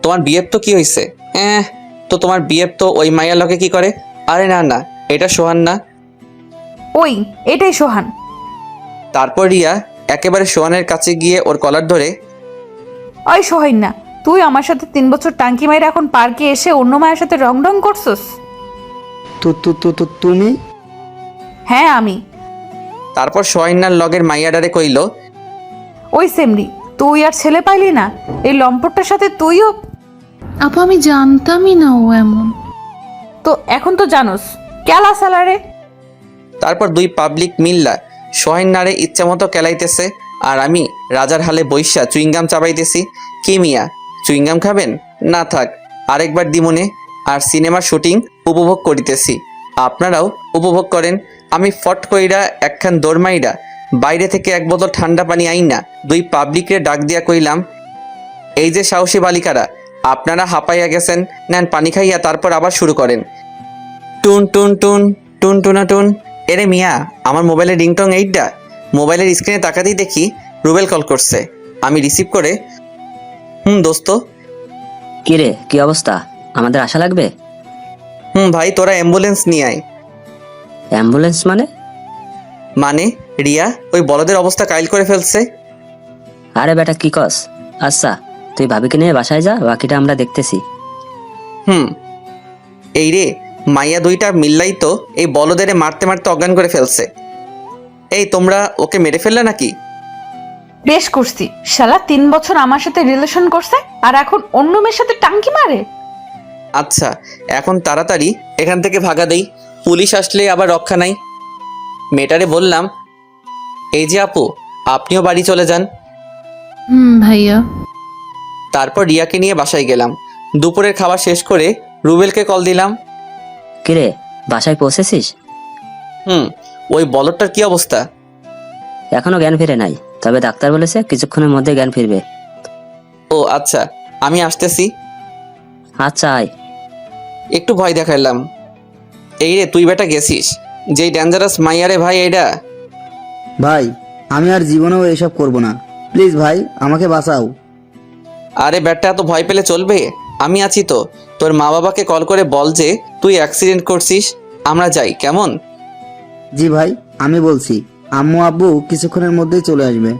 তোমার বিয়ের তো কি হয়েছে? তো তোমার বিয়ের তো ওই মাইয়া লগে কি করে? আরে না না, এটা সোহান না। এটাই সোহান। তারপর রিয়া একেবারে সোহানের কাছে গিয়ে ওর কলার ধরে, ওই সোহান না, তুই আমার সাথে 3 বছর টাঙ্কি মাইরা এখন পার্কে এসে অন্য মায়ের সাথে রং করছস? তুমি? হ্যাঁ আমি। তারপর সোহাইনার লগের মাইয়াডারে কইল, ওই সেমরি, তুই আর ছেলে পাইলি না? এই লম্পটটার সাথে তুইও? আপু আমি জানতামই না ও এমন। তো এখন তো জানোস কেলা সালারে। তারপর দুই পাবলিক মিল্লা সোহাইনারে ইচ্ছামতো কেলাইতেছে আর আমি রাজার হালে বৈশা চুইংগাম চাবাইতেছি। কি মিয়া, চুইংগাম খাবেন? না থাক, আরেকবার দিমনে। আর সিনেমার শুটিং উপভোগ করিতেছি, আপনারাও উপভোগ করেন। আমি ফট কইরা একখান দৌড়মাইরা বাইরে থেকে এক বোতল ঠান্ডা পানি আইনা দুই পাবলিকরে ডাক দিয়া কইলাম, এই যে সাহসী বালিকারা, আপনারা হাঁপাইয়া গেছেন, নেন পানি খাইয়া তারপর আবার শুরু করেন। টুন টুন টুন টুন টুনা টুন। এরে মিয়া, আমার মোবাইলের রিংটং এইটা। মোবাইলের স্ক্রিনে তাকাতেই দেখি রুবেল কল করছে। আমি রিসিভ করে, দোস্ত। কিরে, কি অবস্থা? আমাদের আশা লাগবে? ভাই, তোরা অ্যাম্বুলেন্স নিয়ে আয়। অ্যাম্বুলেন্স মানে? মানে রিয়া ওই বলদের অবস্থা কাইল করে ফেলছে। আরে বেটা কি কস? আচ্ছা, তুই ভাবিকে নিয়ে বাসায় যা, বাকিটা আমরা দেখতেছি। এই রে, মাইয়া দুইটা মিল্লাই তো এই বলদেরে মারতে মারতে অজ্ঞান করে ফেলছে। এই তোমরা ওকে মেরে ফেললে নাকি? বেশ করছি, শালা 3 বছর আমার সাথে রিলেশন করছে আর এখন অন্য মেয়ের সাথে টাঙ্কি মারে। আচ্ছা, এখন তাড়াতাড়ি এখান থেকে ভাগা দেই, পুলিশ আসলে আবার রক্ষা নাই। মেয়েটারে বললাম, এই যে আপু, আপনিও বাড়ি চলে যান। ভাইয়া। তারপর রিয়াকে নিয়ে বাসায় গেলাম। দুপুরের খাবার শেষ করে রুবেলকে কল দিলাম। কিরে, বাসায় পৌঁছেছিস? ওই বলদটার কি অবস্থা? এখনো জ্ঞান ফিরে নাই, তবে ডাক্তার বলেছে কিছুক্ষণের মধ্যে জ্ঞান ফিরবে। ও আচ্ছা, আমি আসতেছি। আচ্ছা আয়। একটু ভয় দেখাইলাম। এই রে, তুই বেটা গেছিস যেই ডেঞ্জারাস মাইয়ারে ভাই। এইটা ভাই, আমি আর জীবনেও এসব করব না, প্লিজ ভাই আমাকে বাঁচাও। আরে বেটা, এত ভয় পেলে চলবে? আমি আছি তো। তোর মা বাবাকে কল করে বল যে তুই অ্যাক্সিডেন্ট করছিস, আমরা যাই, কেমন? জি ভাই, আমি বলছি, আম্মু আব্বু কিছুক্ষণের মধ্যেই চলে আসবে।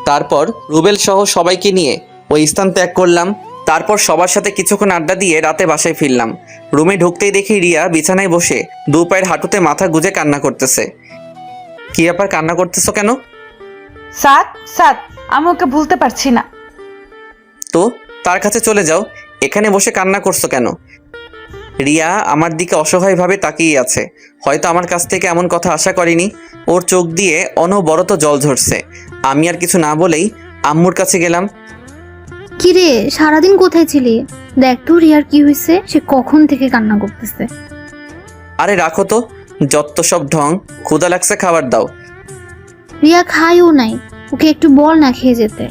তারপর রুবেল সহ সবাইকে নিয়ে ওই স্থান ত্যাগ করলাম। তারপর সবার সাথে কিছুক্ষণ আড্ডা দিয়ে রাতে বাসায় ফিরলাম। রুমে ঢুকতেই দেখি রিয়া বিছানায় বসে দু পায়ের হাঁটুতে মাথা গুজে কান্না করতেছে। কি ব্যাপার, কান্না করতেছো কেন? সাত, আমি ওকে ভুলতে পারছি না। তো তার কাছে চলে যাও, এখানে বসে কান্না করছো কেন? রিয়া আমার দিকে অসহায়ভাবে তাকিয়ে আছে। হয়তো আমার কাছ থেকে এমন কথা আশা করেনি। ওর চোখ দিয়ে অনবরত জল ঝরছে। আমি আর কিছু না বলেই আম্মুর কাছে গেলাম। কিরে সারাদিন কোথায় ছিলি? দেখ তো রিয়ার কি হয়েছে, সে কখন থেকে কান্না করতেছে। আরে রাখো তো, যত সব ঢং। ক্ষুধা লাগছে, খাবার দাও। রিয়া খায়ও নাই, ওকে একটু বল না খেয়ে যেতে।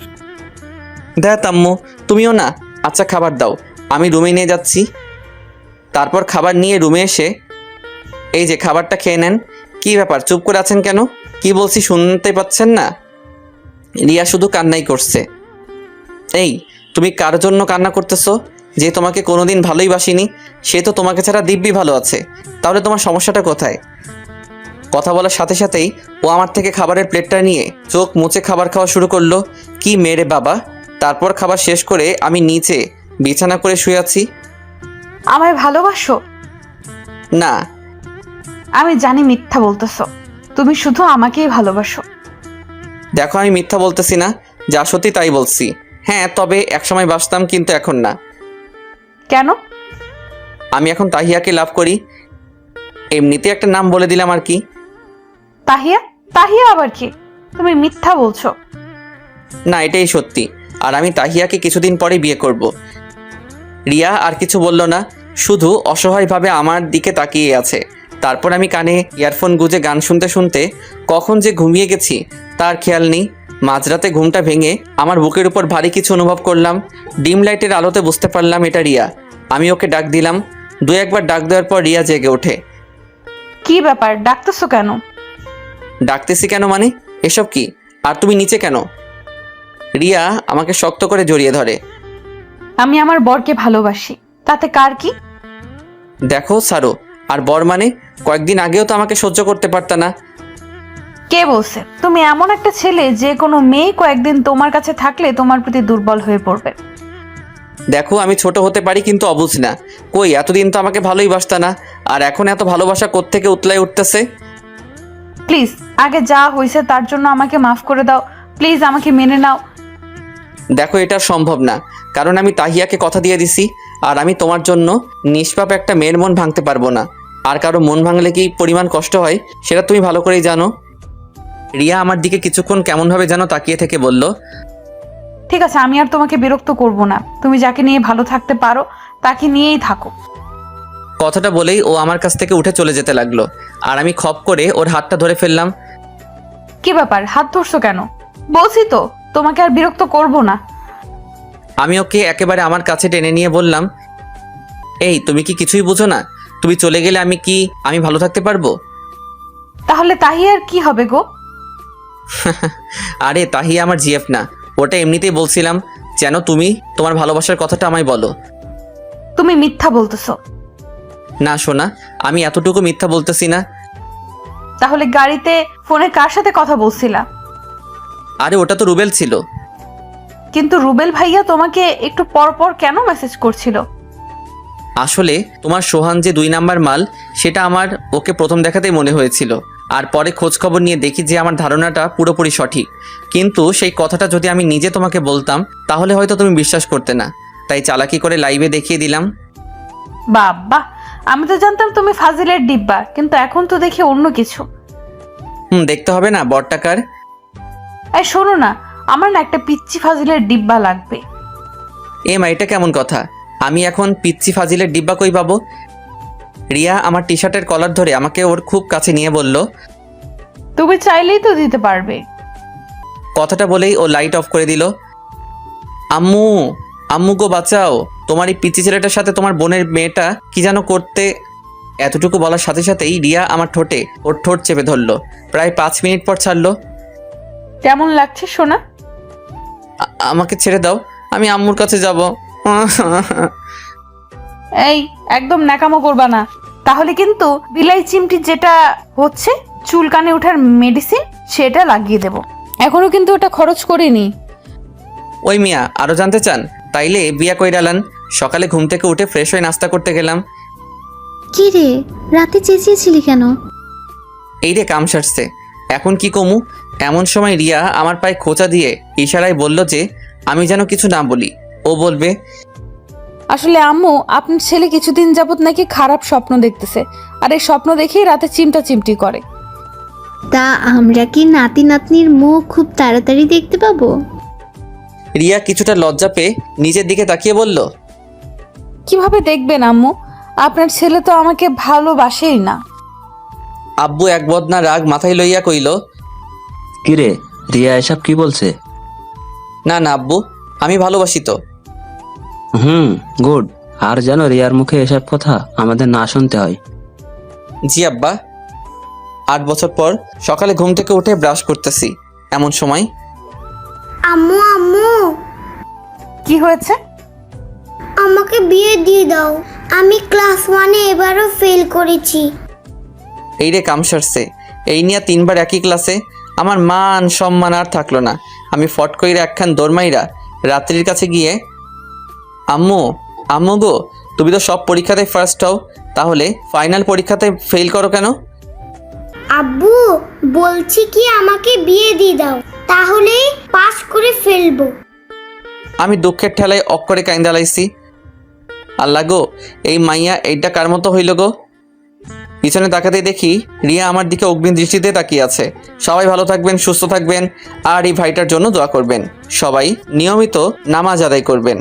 দেখ আম্মু, তুমিও না। আচ্ছা খাবার দাও, আমি রুমে নিয়ে যাচ্ছি। তারপর খাবার নিয়ে রুমে এসে এই যে খাবারটা খেয়ে নেন। কি ব্যাপার, চুপ করে আছেন কেন? কি বলছি শুনতে পাচ্ছেন না? রিয়া শুধু কান্নাই করছে। এই, তুমি কার জন্য কান্না করতেছো? যে তোমাকে কোনোদিন ভালোই বাসিনি, সে তো তোমাকে ছাড়া দিব্যি ভালো আছে। তাহলে তোমার সমস্যাটা কোথায়? কথা বলার সাথে সাথেই ও আমার থেকে খাবারের প্লেটটা নিয়ে চোখ মুছে খাবার খাওয়া শুরু করলো। কি মেরে বাবা! তারপর খাবার শেষ করে আমি নিচে বিছানা করে শুয়ে আছি। আমায় ভালোবাসো? না। আমি জানি মিথ্যা বলতেছো, তুমি শুধু আমাকেই ভালোবাসো। দেখো, আমি মিথ্যা বলতেছি না, যা সত্যি তাই বলছি। হ্যাঁ, তবে একসময় বাসতাম, কিন্তু এখন না। কেন? আমি এখন তাহিয়াকে লাভ করি। এমনিতে একটা নাম বলে দিলাম আর কি। তাহিয়া? তাহিয়া আবার কি? তুমি মিথ্যা বলছো। না, এটাই সত্যি। আর আমি তাহিয়াকে কিছুদিন পরে বিয়ে করব। রিয়া আর কিছু বলল না, শুধু অসহায়ভাবে আমার দিকে তাকিয়ে আছে। তারপর আমি কানে ইয়ারফোন গুঁজে গান শুনতে শুনতে কখন যে ঘুমিয়ে গেছি তার খেয়াল নেই। মাঝরাতে ঘুমটা ভেঙে আমার বুকের উপর ভারী কিছু অনুভব করলাম। ডিম লাইটের আলোতে বুঝতে পারলাম এটা রিয়া। আমি ওকে ডাক দিলাম। দু একবার ডাক দেওয়ার পর রিয়া জেগে ওঠে। কি ব্যাপার, ডাকতেছো কেন? ডাকতেছি কেন মানে? এসব কি? আর তুমি নিচে কেন? রিয়া আমাকে শক্ত করে জড়িয়ে ধরে। আমি আমার বরকে ভালোবাসি, তাতে কার কি? দেখো সারো, আর বর মানে? কয়েকদিন আগেও তো আমাকে সহ্য করতে পারতা না। কে বলছে? তুমি এমন একটা ছেলে যে কোনো মেয়ে কয়েকদিন তোমার কাছে থাকলে তোমার প্রতি দুর্বল হয়ে পড়বে। দেখো, আমি ছোট হতে পারি কিন্তু অবুঝ না। কই, এতদিন তো আমাকে ভালোই বাসতা না, আর এখন এত ভালোবাসা কোত্থেকে উতলাই উঠতেছে? প্লিজ, আগে যা হয়েছে তার জন্য আমাকে মাফ করে দাও। প্লিজ আমাকে মেনে নাও। দেখো, এটা সম্ভব না, কারণ আমি তাহিয়াকে কথা দিয়ে দিছি। আর আমি তোমার জন্য নিষ্পাপ একটা মেয়ের মন ভাঙতে পারবো না। আর কারো মন ভাঙলে কি পরিমাণ কষ্ট হয় সেটা তুমি ভালো করেই জানো। রিয়া আমার দিকে কিছুক্ষণ কেমনভাবে যেন তাকিয়ে থেকে বলল, ঠিক আছে, আমি আর তোমাকে বিরক্ত করব না। তুমি যাকে নিয়ে ভালো থাকতে পারো তাকে নিয়েই থাকো। কথাটা বলেই ও আমার কাছ থেকে উঠে চলে যেতে লাগলো। আর আমি খপ করে ওর হাতটা ধরে ফেললাম। কি ব্যাপার, হাত ধরছো কেন? বলছি তো তোমাকে আর বিরক্ত করব না। আমি ওকে একেবারে আমার কাছে টেনে নিয়ে বললাম, এই, তুমি কি কিছুই বুঝো না? তুমি চলে গেলে আমি ভালো থাকতে পারবো? তাহলে তাহিয়ার কি হবে গো? আরে তাহিয়া আমার জিএফ না, ওটা এমনিতেই বলছিলাম যেন তুমি তোমার ভালোবাসার কথাটা আমায় বলো। তুমি মিথ্যা বলতেছো। না সোনা, আমি এতটুকু মিথ্যা বলতেছি না। তাহলে গাড়িতে ফোনে কার সাথে কথা বলছিলা? আরে ওটা তো রুবেল ছিল। কিন্তু রুবেল ভাইয়া তোমাকে একটু পর পর কেন মেসেজ করছিল? আসলে তোমার সোহান যে 2 নাম্বার মাল, সেটা আমার ওকে প্রথম দেখাতেই মনে হয়েছিল। আর পরে খোঁজ খবর নিয়ে দেখি যে আমার ধারণাটা পুরোপুরি সঠিক। কিন্তু সেই কথাটা যদি আমি নিজে তোমাকে বলতাম তাহলে হয়তো তুমি বিশ্বাস করতে না, তাই চালাকি করে লাইভে দেখিয়ে দিলাম। বাবা, আমি তো জানতাম তুমি ফাজিলের ডিব্বা, কিন্তু এখন তো দেখি অন্য কিছু। দেখতে হবে না বরটাকার? এই শোনো না, আমার না একটা পিচ্চি ফাজিলের ডিব্বা লাগবে। মা, এটা কেমন কথা? আমি এখন পিচ্চি ফাজিলের ডিব্বা কই পাবো? রিয়া আমার টি শার্টের কলার ধরে আমাকে ওর খুব কাছে নিয়ে বলল, তুমি চাইলেই তো দিতে পারবে। কথাটা বলেই ও লাইট অফ করে দিল। আম্মু, আম্মু গো বাঁচাও, তোমার এই পিচ্চি ছেলেটার সাথে তোমার বোনের মেয়েটা কি যেন করতে। এতটুকু বলার সাথে সাথেই রিয়া আমার ঠোঁটে ওর ঠোঁট চেপে ধরলো। প্রায় 5 মিনিট পর ছাড়লো। কেমন লাগছে সোনা? আমাকে ছেড়ে দাও, আমি আম্মুর কাছে যাব। এই, একদম ন্যাকামো করবা না, তাহলে কিন্তু বিলাই চিমটি যেটা হচ্ছে চুলকানে ওঠার মেডিসিন সেটা লাগিয়ে দেব। এখনো কিন্তু ওটা খরচ করিনি। ওই মিয়া, আরো জানতে চান? তাইলে বিয়া কইরালান। সকালে ঘুম থেকে উঠে ফ্রেশ হয়ে নাস্তা করতে গেলাম। কি রে, রাতে চেঁচিয়েছিলি কেন? এই রে, কাম সারছে, এখন কি কমু? এমন সময় রিয়া আমার পায়ে খোঁচা দিয়ে ইশারায় বলল যে আমি যেন কিছু না বলি। ও বলবে, আসলে আম্মু, আপনার ছেলে কিছুদিন যাবত নাকি খারাপ স্বপ্ন দেখতেছে, আর এই স্বপ্ন দেখেই রাতে চিমটা চিমটি করে। তা আমরা কি নাতি নাতনির মুখ খুব তাড়াতাড়ি দেখতে পাবো? রিয়া কিছুটা লজ্জা পেয়ে নিজের দিকে তাকিয়ে বলল, কিভাবে দেখবেন আম্মু? আপনার ছেলে তো আমাকে ভালোবাসেই না। আব্বু এক বদনা রাগ মাথায় লইয়া কইল, কিরে রিয়া এসব কি বলছে? না না আব্বু, আমি ভালোবাসি তো। গুড। আর যেন রিয়ার মুখে এসব কথা আমাদের না শুনতে হয়। জি আব্বা। 8 বছর পর সকালে ঘুম থেকে উঠে ব্রাশ করতেছি, এমন সময় আম্মু আম্মু, কি হয়েছে? আমাকে বিয়ে দিয়ে দাও। আমি ক্লাস 1-এ এবারও ফেল করেছি। এই রে কাম সারছে, এই নিয়ে 3 বার একই ক্লাসে, আমার মান সম্মান আর থাকলো না। আমি ফট কইরা একখান দৌড়মাইরা রাত্রির কাছে গিয়ে, আম্মু আম্মু গো, তুমি তো সব পরীক্ষাতে ফার্স্ট হও, তাহলে ফাইনাল পরীক্ষাতে ফেল করো কেন? আব্বু বলছি কি আমাকে বিয়ে দিয়ে দাও, তাহলে পাস করে ফেলবো। আমি দুঃখের ঠেলায় অক্ষরে কাইন্দালাইছি। আল্লাহ গো, এই মাইয়া এইটা কার মতো হইল গো? পিছনে তাকাতে দেখি রিয়া আমার দিকে অগ্নি দৃষ্টিতে তাকিয়ে আছে। সবাই ভালো থাকবেন, সুস্থ থাকবেন, আর এই ভাইটার জন্য দোয়া করবেন। সবাই নিয়মিত নামাজ আদায় করবেন।